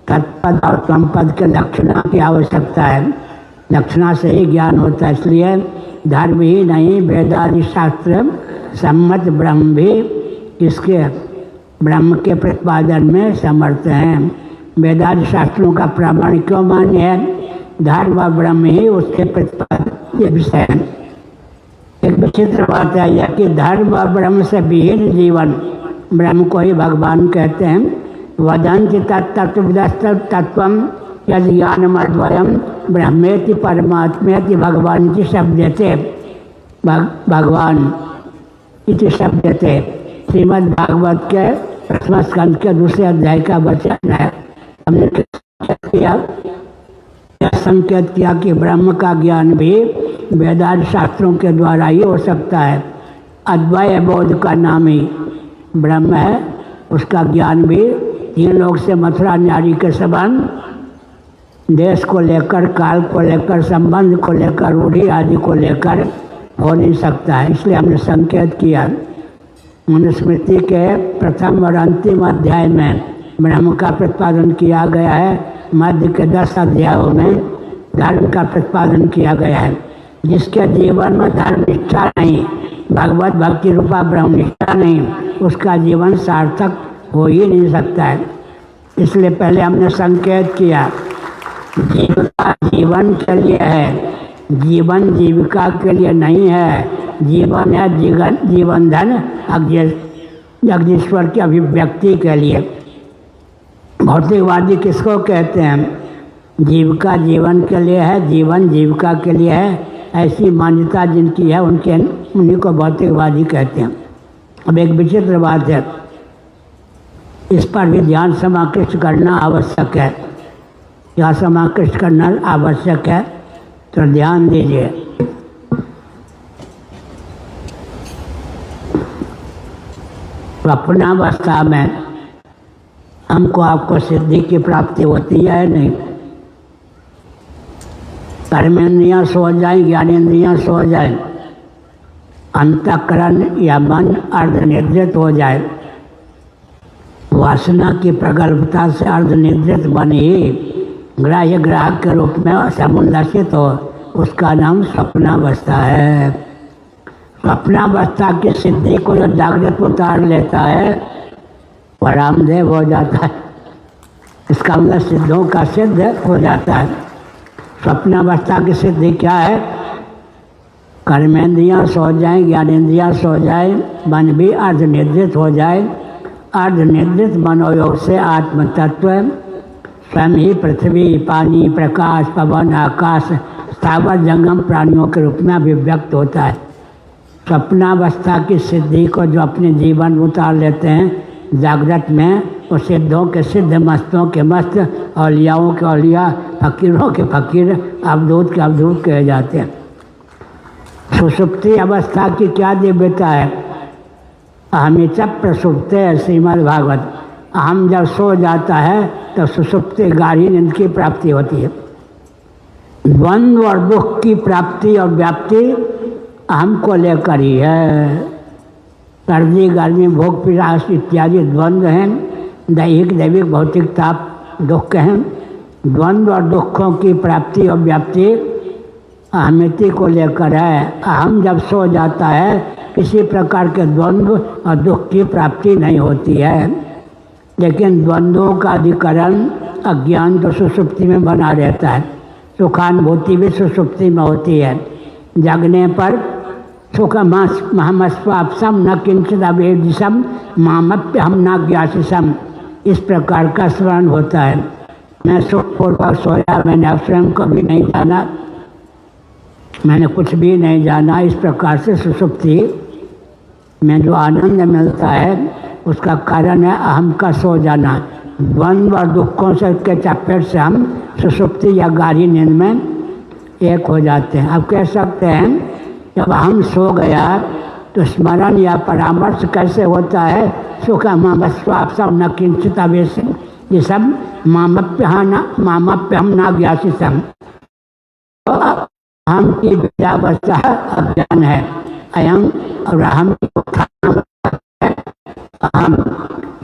तत्पद और संपद के लक्षणा की आवश्यकता है। लक्षणा से ही ज्ञान होता है। इसलिए धर्म ही नहीं, वेदादि शास्त्र सम्मत ब्रह्म भी इसके ब्रह्म के प्रतिपादन में समर्थ हैं। वेदादि शास्त्रों का प्रमाण क्यों मान्य है। धर्म व ब्रह्म ही उसके प्रतिपादन ये विषय है। एक विचित्र बात है यह कि धर्म व ब्रह्म से विहीन जीवन, ब्रह्म को ही भगवान कहते हैं। वदन्ति तत्तत्त्वविदस्तव तत्त्वं यद् ज्ञानमद्वयं ब्रह्मेति परमात्मेति भगवान इति शब्दते। भगवान इति शब्दते श्रीमद् भागवत के प्रथम स्कंद के दूसरे अध्याय का वचन है। हमने संकेत किया कि ब्रह्म का ज्ञान भी वेदांत शास्त्रों के द्वारा ही हो सकता है। अद्वय बोध का नाम ही ब्रह्म है, उसका ज्ञान भी तीन लोग से मथुरा नारी के समान देश को लेकर, काल को लेकर, संबंध को लेकर, रूढ़ि आदि को लेकर हो नहीं सकता है। इसलिए हमने संकेत किया। मनुस्मृति के प्रथम और अंतिम अध्याय में ब्रह्म का प्रतिपादन किया गया है। मध्य के 10 अध्यायों में धर्म का प्रतिपादन किया गया है। जिसके जीवन में धर्म निष्ठा नहीं, भगवत भक्ति रूपा ब्रह्म निष्ठा नहीं, उसका जीवन सार्थक हो ही नहीं सकता है। इसलिए पहले हमने संकेत किया, जीविका जीवन के लिए है, जीवन जीविका के लिए नहीं है। जीवन है जीवन धन जगदीश्वर की अभिव्यक्ति के लिए। भौतिकवादी किसको कहते हैं। जीविका जीवन के लिए है, जीवन जीविका के लिए है। ऐसी मान्यता जिनकी है उन्हीं को भौतिकवादी कहते हैं। अब एक विचित्र बात है, इस पर भी ध्यान समाकृष्ट करना आवश्यक है। क्या समाकृष्ट करना आवश्यक है तो ध्यान दीजिए। स्वप्नावस्था में हमको आपको सिद्धि की प्राप्ति होती है नहीं। कर्मेंद्रियां सो जाए, ज्ञानेंद्रियां सो जाए, अंतःकरण या मन अर्धनिद्रित हो जाए, वासना की प्रगल्भता से अर्धनिद्रित मन ही ग्राह्य ग्राहक के रूप में समुल्लसित हो, उसका नाम स्वप्नावस्था है। स्वप्नावस्था की सिद्धि को जो जागृत उतार लेता है वह रामदेव हो जाता है। इसका मतलब सिद्धों का सिद्ध हो जाता है। स्वप्नावस्था की सिद्धि क्या है? कर्मेंद्रियां सो जाएं, ज्ञानेंद्रियां सो जाए, मन भी अर्धनिद्रित हो जाए। अर्धनिद्रित मनोयोग से आत्म तत्व स्वयं ही पृथ्वी, पानी, प्रकाश, पवन, आकाश, स्थावर जंगम प्राणियों के रूप में अभिव्यक्त होता है। स्वप्नावस्था की सिद्धि को जो अपने जीवन में उतार लेते हैं जागृत में, वो सिद्धों के सिद्ध, मस्तों के मस्त, औलियाओं के औलिया, फकीरों के फकीर, अवधूत के अवधूत कहे जाते हैं। सुषुप्ति अवस्था की क्या दिव्यता है? अहमिच प्रसुप्ते श्रीमद् भागवत। अहम जब सो जाता है तो सुषुप्ति गाढ़ी नींद की प्राप्ति होती है। द्वंद्व और दुख की प्राप्ति और व्याप्ति अहम को लेकर ही है। सर्दी, गर्मी, भोग, पिरास इत्यादि द्वंद्व हैं। दैहिक, दैविक, भौतिक ताप दुख हैं। द्वंद्व और दुखों की प्राप्ति और व्याप्ति अहमिति को लेकर है। अहम जब सो जाता है किसी प्रकार के द्वंद्व और दुख की प्राप्ति नहीं होती है। लेकिन द्वंद्वों का अधिकरण अज्ञान तो सुषुप्ति में बना रहता है। सुखानुभूति भी सुषुप्ति में होती है। जगने पर सुख महमस्वापसम न किंचित अवेदिशम मामप्य हम न ज्ञासिसम, इस प्रकार का स्मरण होता है। मैं सुखपूर्वक सोया, मैंने स्वयं को भी नहीं जाना, मैंने कुछ भी नहीं जाना। इस प्रकार से सुषुप्ति में जो आनंद मिलता है उसका कारण है अहम का सो जाना। द्वंद्व और दुखों से के चपेट से हम सुषुप्ति या गाढ़ी नींद में एक हो जाते हैं। अब कह सकते हैं जब हम सो गया तो स्मरण या परामर्श कैसे होता है? सुखमस्वापसम न किंचित अवेदिशम, ये सब मामप्य हम न ज्ञासिसम। हम की विद्यावस्था अज्ञान है। अयम और हम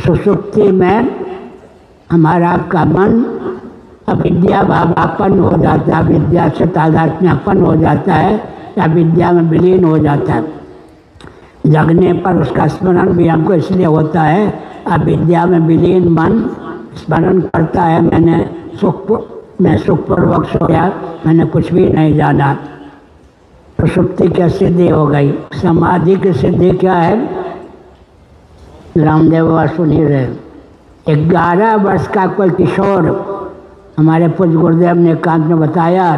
सुषुप्ति में हमारा आपका मन अविद्या भावापन्न हो जाता है, विद्या से तादात्म्यपन्न हो जाता है या विद्या में विलीन हो जाता है। जगने पर उसका स्मरण भी हमको इसलिए होता है, अविद्या में विलीन मन स्मरण करता है मैं सुखपूर्वक सोया, मैंने कुछ भी नहीं जाना। तो सुप्ति की सिद्धि हो गई। समाधि की सिद्धि क्या है? रामदेव बाबा सुन ही रहे। 11 वर्ष का कोई किशोर, हमारे पूज्य गुरुदेव ने एकांत में बताया,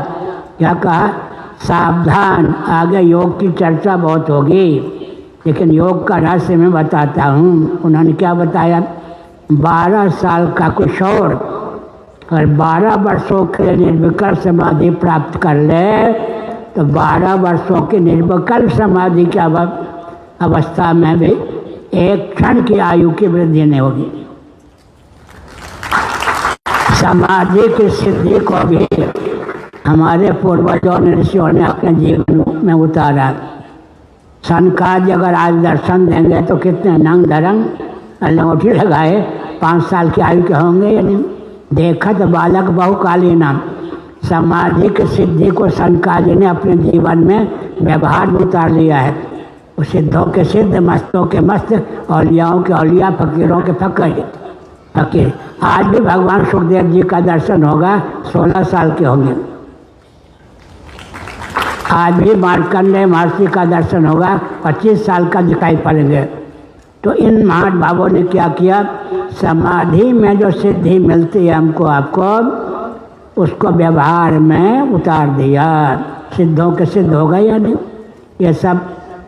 क्या कहा? सावधान, आगे योग की चर्चा बहुत होगी, लेकिन योग का रहस्य मैं बताता हूँ। उन्होंने क्या बताया? 12 साल का किशोर और 12 वर्षों के निर्विकल्प समाधि प्राप्त कर ले तो 12 वर्षों की निर्विकल्प समाधि की अवस्था में भी एक क्षण की आयु की वृद्धि नहीं होगी। समाधि की सिद्धि को भी हमारे पूर्वजों ने, ऋषियों ने अपने जीवन में उतारा। सनकादि अगर आज दर्शन देंगे तो कितने नंग दरंग अंगूठी लगाए 5 साल की आयु के होंगे, यानी देखत बालक बहुकालीन। समाधि की सिद्धि को सनकादि ने अपने जीवन में व्यवहार में उतार लिया है। वो सिद्धों के सिद्ध, मस्तों के मस्त, औलियाओं के औलिया, फकीरों के फकीर। आज भी भगवान सुखदेव जी का दर्शन होगा, 16 साल के होंगे। आज भी मार्कंडेय महर्षि का दर्शन होगा, 25 साल का दिखाई पड़ेंगे। तो इन महानुभावों ने क्या किया? समाधि में जो सिद्धि मिलती है हमको आपको, उसको व्यवहार में उतार दिया। सिद्धों के सिद्ध हो गए या नहीं? ये सब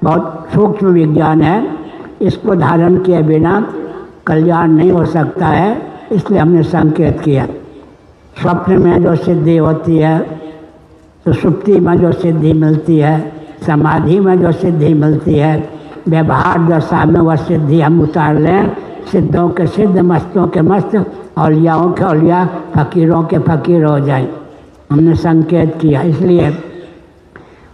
बहुत सूक्ष्म विज्ञान है, इसको धारण किए बिना कल्याण नहीं हो सकता है, इसलिए हमने संकेत किया। स्वप्न में जो सिद्धि होती है, तो सुप्ति में जो सिद्धि मिलती है, समाधि में जो सिद्धि मिलती है, व्यवहार दशा में वह सिद्धि हम उतार लें। सिद्धों के सिद्ध, मस्तों के मस्त, औलियाओं के औलिया, फकीरों के फकीर हो जाए। हमने संकेत किया। इसलिए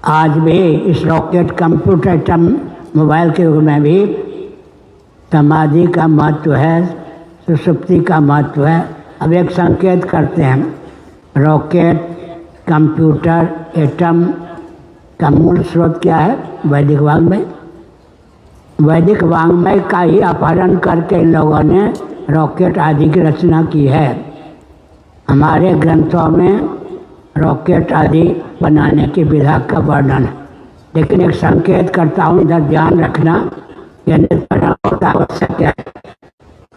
आज भी इस रॉकेट कंप्यूटर टम मोबाइल के युग में भी समाधि का महत्व है, सुषुप्ति का महत्व है। अब एक संकेत करते हैं, रॉकेट, कंप्यूटर, एटम का मूल स्रोत क्या है? वैदिक वाङ्मय। वैदिक वाङ्मय का ही अपहरण करके इन लोगों ने रॉकेट आदि की रचना की है। हमारे ग्रंथों में रॉकेट आदि बनाने की विधा का वर्णन है। लेकिन एक संकेत करता हूँ, इधर ध्यान रखना, यह आवश्यक है।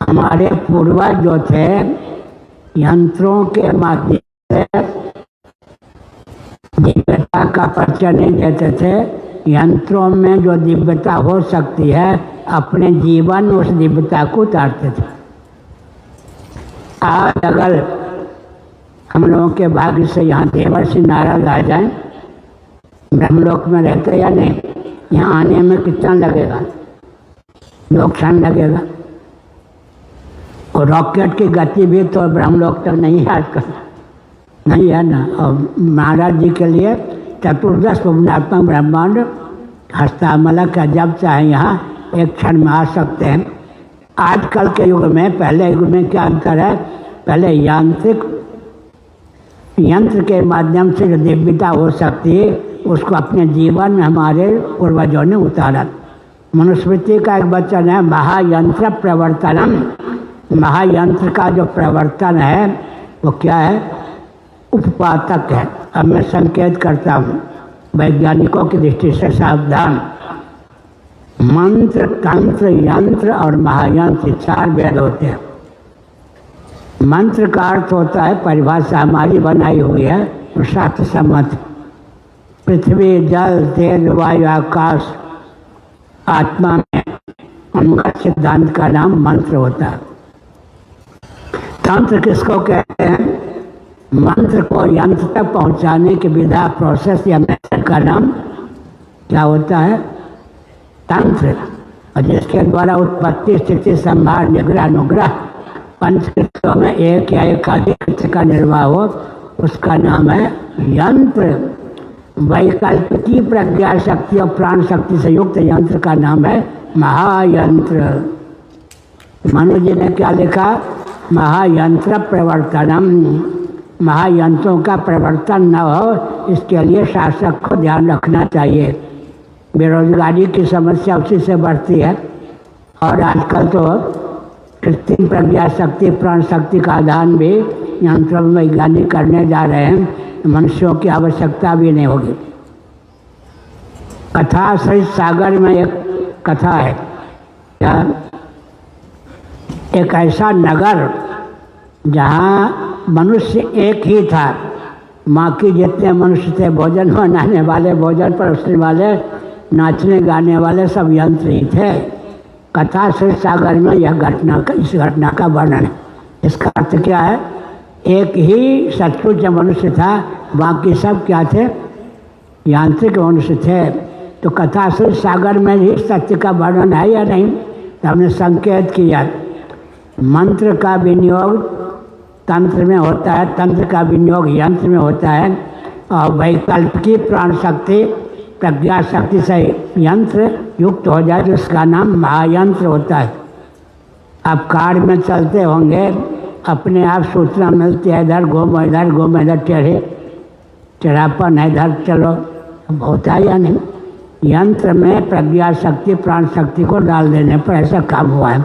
हमारे पूर्वज जो थे यंत्रों के माध्यम से दिव्यता का परिचय नहीं देते थे। यंत्रों में जो दिव्यता हो सकती है अपने जीवन में उस दिव्यता को उतारते थे। आज अगर हम लोगों के भाग्य से यहाँ देवर्षि नारद आ जाए, ब्रह्मलोक में रहते या नहीं, यहाँ आने में कितना लगेगा? 2 क्षण लगेगा। और रॉकेट की गति भी तो ब्रह्मलोक तक नहीं है आजकल, नहीं है ना। और महाराज जी के लिए चतुर्दश भुवनात्मक ब्रह्मांड हस्तामलक का जब चाहे यहाँ एक क्षण में आ सकते हैं। आजकल के युग में, पहले युग में क्या अंतर है? पहले यंत्र के माध्यम से जो दिव्यता हो सकती है उसको अपने जीवन में हमारे पूर्वजों ने उतारा। मनुस्मृति का एक वचन है, महायंत्र प्रवर्तनम। महायंत्र का जो प्रवर्तन है वो क्या है? उपपातक है। अब मैं संकेत करता हूँ, वैज्ञानिकों की दृष्टि से सावधान। मंत्र, तंत्र, यंत्र और महायंत्र 4 वेद होते हैं। मंत्र का अर्थ होता है, परिभाषा हमारी बनाई हुई है और शास्त्र सम्मत। पृथ्वी, जल, तेज, वायु, आकाश, आत्मा में उनका सिद्धांत का नाम मंत्र होता है। तंत्र किसको कहते हैं? मंत्र को यंत्र तक पहुंचाने की विधा, प्रोसेस या मेथड का नाम क्या होता है? तंत्र। और जिसके द्वारा उत्पत्ति, स्थिति, संहार, निग्रह, अनुग्रह, पंचकृत्यों में एक या एकाधिक कृत्य का निर्वाह हो, उसका नाम है यंत्र। वैकल्पिकी प्रज्ञा शक्ति और प्राण शक्ति से युक्त यंत्र का नाम है महायंत्र। मनु जी ने क्या लिखा? महायंत्र प्रवर्तनम। महायंत्रों का प्रवर्तन न हो, इसके लिए शासक को ध्यान रखना चाहिए। बेरोजगारी की समस्या उसी से बढ़ती है। और आजकल तो कृत्रिम प्रज्ञा शक्ति, प्राण शक्ति का आदान भी यंत्रों में वैज्ञानिक करने जा रहे हैं, मनुष्यों की आवश्यकता भी नहीं होगी। कथा सहित सागर में एक कथा है, क्या? एक ऐसा नगर जहाँ मनुष्य एक ही था, माँ की जितने मनुष्य थे, भोजन बनाने वाले, भोजन परोसने वाले, नाचने गाने वाले, सब यंत्र ही थे। कथा से सागर में इस घटना का वर्णन है। इसका अर्थ क्या है? एक ही सचमुच मनुष्य था, बाकी सब क्या थे? यांत्रिक मनुष्य थे। तो कथा से सागर में ही सत्य का वर्णन है या नहीं? तो हमने संकेत किया, मंत्र का विनियोग तंत्र में होता है, तंत्र का विनियोग यंत्र में होता है, और वैकल्पिकी प्राण शक्ति, प्रज्ञा शक्ति से यंत्र युक्त हो जाए तो उसका नाम महायंत्र होता है। आप कार में चलते होंगे, अपने आप सूचना मिलती है, इधर घूम, इधर घूम, इधर टेढ़ापन है, इधर चलो, होता है या नहीं? यंत्र में प्रज्ञा शक्ति, प्राण शक्ति को डाल देने पर ऐसा काम हुआ है।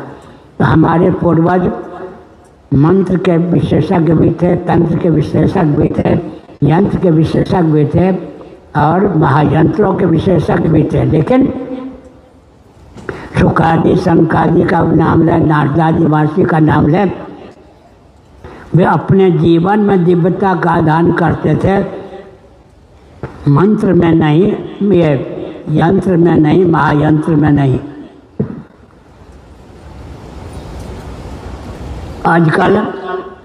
तो हमारे पूर्वज मंत्र के विशेषज्ञ भी थे, तंत्र के विशेषज्ञ भी थे, यंत्र के विशेषज्ञ भी थे और महायंत्रों के विशेषज्ञ भी थे। लेकिन शुकादि, शंकादि का नाम ले, नारदादि वासी का नाम ले, वे अपने जीवन में दिव्यता का आदान करते थे। मंत्र में नहीं, ये यंत्र में नहीं, महायंत्र में नहीं। आजकल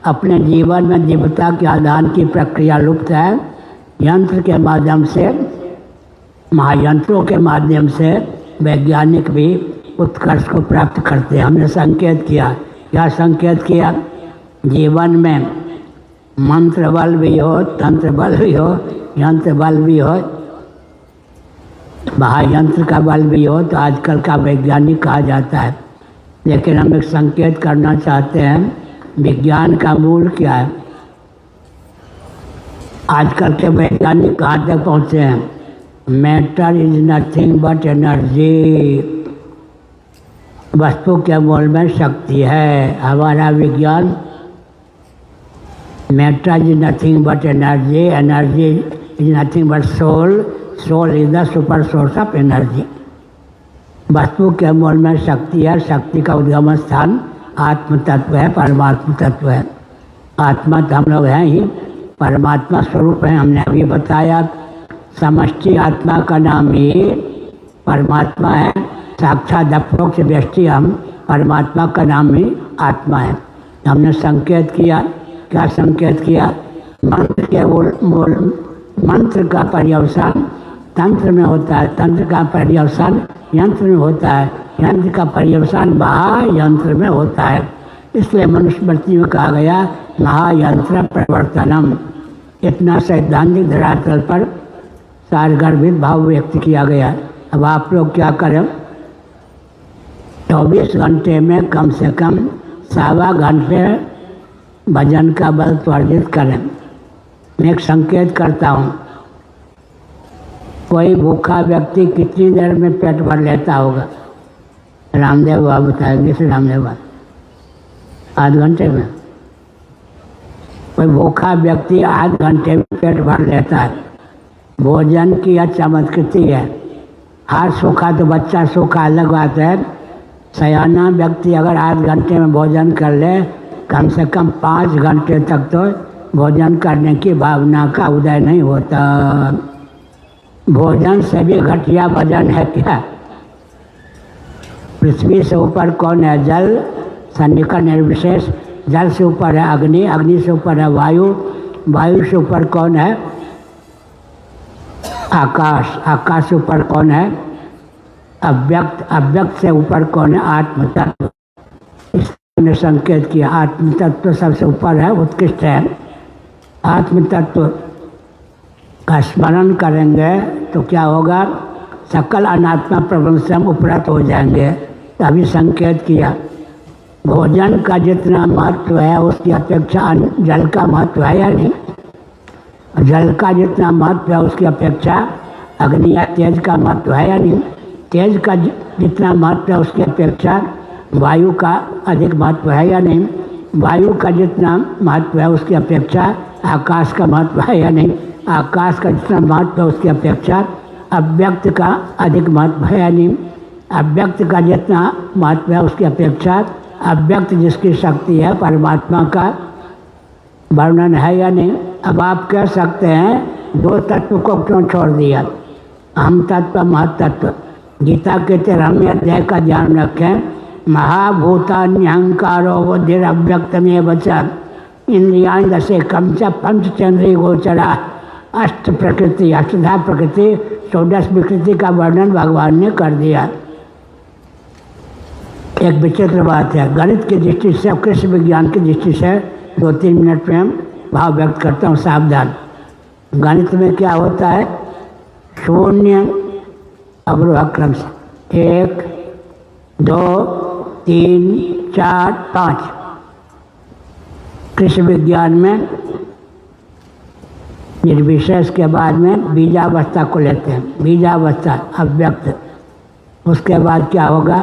अपने जीवन में दिव्यता के आदान की प्रक्रिया लुप्त है। यंत्र के माध्यम से, महायंत्रों के माध्यम से वैज्ञानिक भी उत्कर्ष को प्राप्त करते हैं। हमने संकेत किया, क्या संकेत किया? जीवन में मंत्र बल भी हो, तंत्र बल भी हो, यंत्र बल भी हो, महायंत्र का बल भी हो, तो आजकल का वैज्ञानिक कहा जाता है। लेकिन हम एक संकेत करना चाहते हैं, विज्ञान का मूल क्या है। आजकल के वैज्ञानिक कहाँ तक पहुँचे हैं? Matter is nothing but energy. वस्तु के मूल में शक्ति है। हमारा विज्ञान matter is nothing but energy, energy is nothing but soul, soul is the super source of energy. वस्तु के मूल में शक्ति है, शक्ति का उद्गम स्थान आत्म तत्व है, परमात्मा तत्व है। आत्मा तो हम लोग हैं ही, परमात्मा स्वरूप है। हमने अभी बताया समष्टि आत्मा का नाम ही परमात्मा है, साक्षात अप्रोक्ष व्यष्टि हम, परमात्मा का नाम ही आत्मा है। हमने संकेत किया, क्या संकेत किया? मंत्र के मूल मंत्र का पर्यवसान तंत्र में होता है, तंत्र का पर्यवसान यंत्र में होता है, यंत्र का पर्यवसान महायंत्र में होता है। इसलिए मनुस्मृति में कहा गया महायंत्र प्रवर्तनम। इतना सैद्धांतिक धरातल पर सारगर्भित भाव व्यक्त किया गया। अब आप लोग क्या करें, 24 घंटे में कम से कम 1.25 घंटे भजन का बल त्वरित करें। मैं एक संकेत करता हूँ, कोई भूखा व्यक्ति कितनी देर में पेट भर लेता होगा? रामदेव बाबा बताएंगे, श्री रामदेव बाबा, 8 घंटे में। कोई भूखा व्यक्ति 8 घंटे में पेट भर लेता है। भोजन की यह चमत्कृति है। हाथ सूखा तो बच्चा सूखा अलग बात है। सयाना व्यक्ति अगर 8 घंटे में भोजन कर ले, कम से कम 5 घंटे तक तो भोजन करने की भावना का उदय नहीं होता। भोजन से भी घटिया भजन है क्या? पृथ्वी से ऊपर कौन है? जल, सन्निकट निर्विशेष। जल से ऊपर है अग्नि, अग्नि से ऊपर है वायु, वायु से ऊपर कौन है? आकाश, आकाश से ऊपर कौन है? अव्यक्त, अव्यक्त से ऊपर कौन है? आत्म तत्व। इसने संकेत किया आत्म तत्व सबसे ऊपर है, उत्कृष्ट है। आत्म तत्व का स्मरण करेंगे तो क्या होगा? सकल अनात्मा प्रबंध से हम उपरत हो जाएंगे। तभी संकेत किया भोजन का जितना महत्व है उसकी अपेक्षा जल का महत्व है या नहीं? जल का जितना महत्व है उसकी अपेक्षा अग्नि या तेज का महत्व है या नहीं? तेज का जितना महत्व है उसकी अपेक्षा वायु का अधिक महत्व है या नहीं? वायु का जितना महत्व है उसकी अपेक्षा आकाश का महत्व है या नहीं? आकाश का जितना महत्व है उसकी अपेक्षा अव्यक्त का अधिक महत्व है या नहीं? अव्यक्त का जितना महत्व है उसकी अपेक्षा अव्यक्त जिसकी शक्ति है परमात्मा का वर्णन है या नहीं? अब आप कह सकते हैं 2 तत्व को क्यों छोड़ दिया? अहम तत्व, महतत्व। गीता के 13वें अध्याय का ध्यान रखें। महाभूतान्यहंकारो बुद्धिर अव्यक्तमेव च इंद्रियाणि दशे कम च पंचचंद्रिय गोचरा। अष्ट प्रकृति, अष्टधा प्रकृति, 14 विकृति का वर्णन भगवान ने कर दिया। एक विचित्र बात है, गणित की दृष्टि से, कृषि विज्ञान की दृष्टि से 2-3 मिनट में हम भाव व्यक्त करता हूँ, सावधान। गणित में क्या होता है? 0 अवरोह क्रम से 1, 2, 3, 4, 5। कृषि विज्ञान में निर्विशेष के बाद में बीजावस्था को लेते हैं। बीजावस्था अव्यक्त, उसके बाद क्या होगा?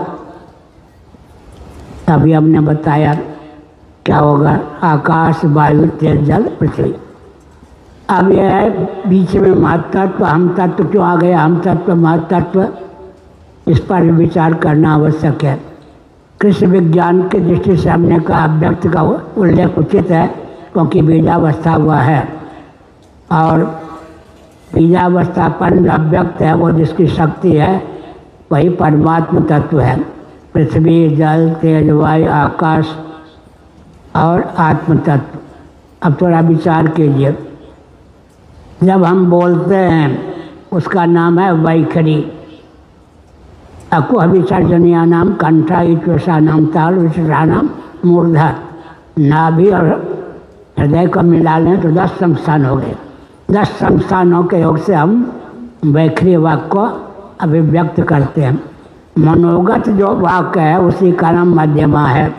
तभी हमने बताया क्या होगा? आकाश, वायु, तेज, जल, पृथ्वी। अब यह है बीच में महतत्व, हम तत्व क्यों आ गया? हम तत्व, महतत्व, इस पर विचार करना आवश्यक है। कृषि विज्ञान की दृष्टि से हमने कहा अव्यक्त का उल्लेख उचित है क्योंकि बीजावस्था हुआ है, और बीजावस्था पर अव्यक्त है, वो जिसकी शक्ति है वही परमात्मा तत्व है। पृथ्वी, जल, तेज, वायु, आकाश और आत्म तत्व। अब थोड़ा विचार कीजिए, जब हम बोलते हैं उसका नाम है वैखरी। अकुह विसर्जनिया नाम कंठा इच्छा नाम ताल विसर्जा नाम मूर्धा। नाभि और हृदय को मिला लें तो 10 संस्थान हो गए। 10 संस्थानों के योग से हम वैखरी वाक्य को अभिव्यक्त करते हैं। मनोगत जो वाक्य है उसी का नाम मध्यमा है।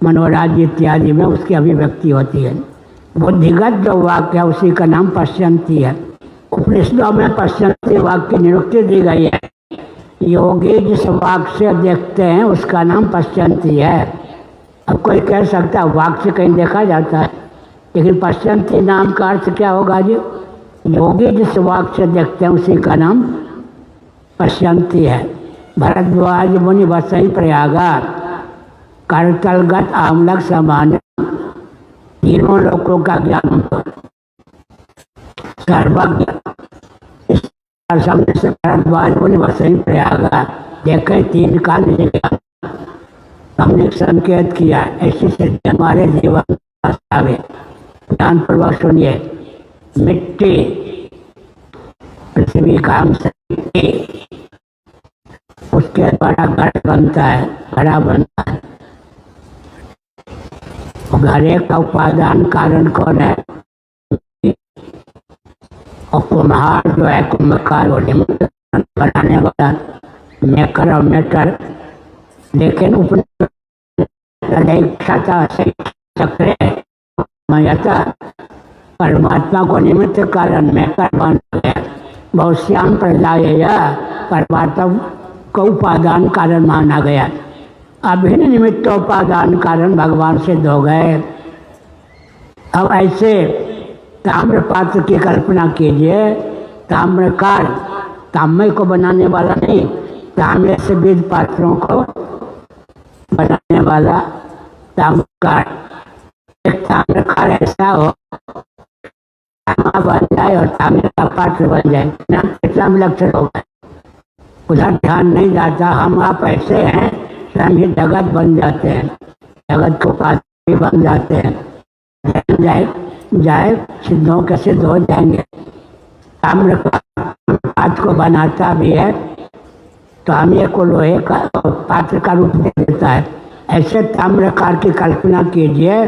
मनोराज्य इत्यादि में उसकी अभिव्यक्ति होती है। बुद्धिगत जो वाक्य है उसी का नाम पश्यंती है। उपनिषदों में पश्यंती वाक्य की निरुक्ति दी गई है। योगी जिस वाक्य से देखते हैं उसका नाम पश्यंती है। अब कोई कह सकता है वाक्य से कहीं देखा जाता है, लेकिन पश्यंती नाम का अर्थ क्या होगा जी? योगी जिस वाक्य से देखते हैं उसी का नाम पश्यंती है। भरद्वाज मुनि वसई प्रयागा करतलगत आमलक समान, तीनों लोगों का ज्ञान सर्वज्ञ। सामने से भरद्वाज मुनि वसई प्रयागा देखे 3 काल ज्ञान। हमने संकेत किया ऐसी सिद्धि हमारे जीवन में आवे। ध्यान पूर्वक सुनिए। मिट्टी पृथ्वी का अंश है, उसके द्वारा घट बनता है, घड़ा बनता है। घड़े का उपादान कारण कौन है? और कुम्हार जो है कुंभकार बनाने वाला मेकर और मेटर। लेकिन परमात्मा को निमित्त कारण मेकर बन गया। बहुत श्याम प्रदाय परमात्मा को उपादान कारण माना गया। अभिन्न निमित्तोपादान कारण भगवान सिद्ध हो गए। अब ऐसे ताम्र पात्र की कल्पना कीजिए। ताम्रकार ताम्र को बनाने वाला नहीं, ताम्र से विविध पात्रों को बनाने वाला ताम्रकार। एक ताम्रकार ऐसा हो तांबा बन जाए और ताम्र का पात्र बन जाए, ना कितना विलक्षण होगा। उधर ध्यान नहीं जाता। हम आप ऐसे हैं स्वयं ही जगत बन जाते हैं, जगत को पात्र बन जाते हैं। जाए सिद्धों के सिद्ध हो जाएंगे। ताम्र का पात्र को बनाता भी है तो तांबे को लोहे का पात्र का रूप दे देता है। ऐसे ताम्रकार की कल्पना कीजिए।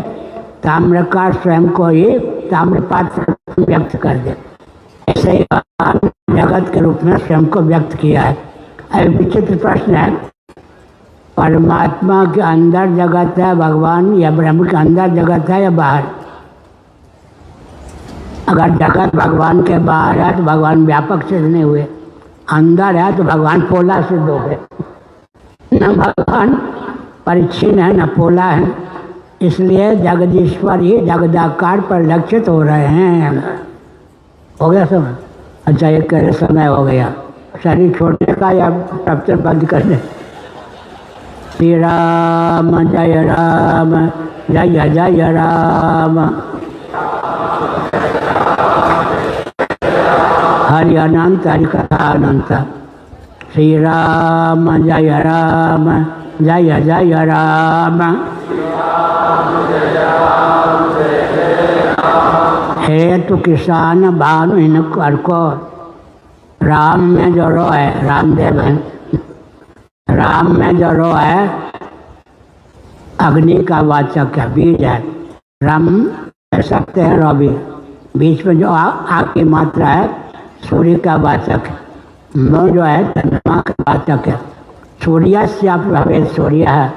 ताम्रकार स्वयं को ही ताम्र पात्र व्यक्त कर दे। ऐसे ही जगत के रूप में स्वयं को व्यक्त किया है। अब विचित्र प्रश्न है, परमात्मा के अंदर जगत है भगवान, या ब्रह्म के अंदर जगत है या बाहर? अगर जगत भगवान के बाहर है तो भगवान व्यापक सिद्ध नहीं हुए। अंदर है तो भगवान पोला सिद्ध हो गए। न भगवान परिच्छिन्न है न पोला है। इसलिए जगदीश्वर ही जगदाकार परिलक्षित हो रहे हैं। हो गया समझ? अच्छा, ये करे समय हो गया शरीर छोड़ने का या दफ्तर बंद करने? श्री राम जय राम जय जय राम। हरि अनंत हरि कथा अनंत। श्री राम जय राम जय जय राम। हे तो किसान भानु इन कर को। राम में जो रो है रामदेव है। राम में जो रो है अग्नि का वाचक है, बीज है। राम कह सकते हैं रवि। बीच में जो आग की मात्रा है सूर्य का वाचक है। नो जो है चंद्रमा का वाचक है। सूर्य से आप भवेद सूर्य है।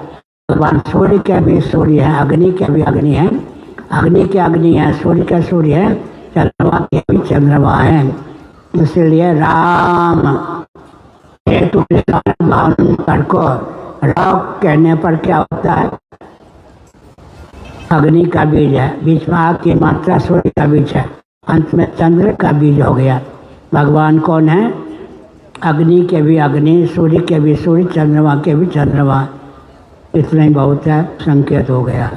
भगवान सूर्य के भी सूर्य है, अग्नि के भी अग्नि है। अग्नि के अग्नि है, सूर्य के सूर्य है, चंद्रमा के भी चंद्रमा है। इसलिए राम हेतु को रॉक कहने पर क्या होता है? अग्नि का बीज है। बीच में आग की मात्रा सूर्य का बीज है। अंत में चंद्र का बीज हो गया। भगवान कौन है? अग्नि के भी अग्नि, सूर्य के भी सूर्य, चंद्रमा के भी चंद्रमा। इतना ही बहुत है, संकेत हो गया।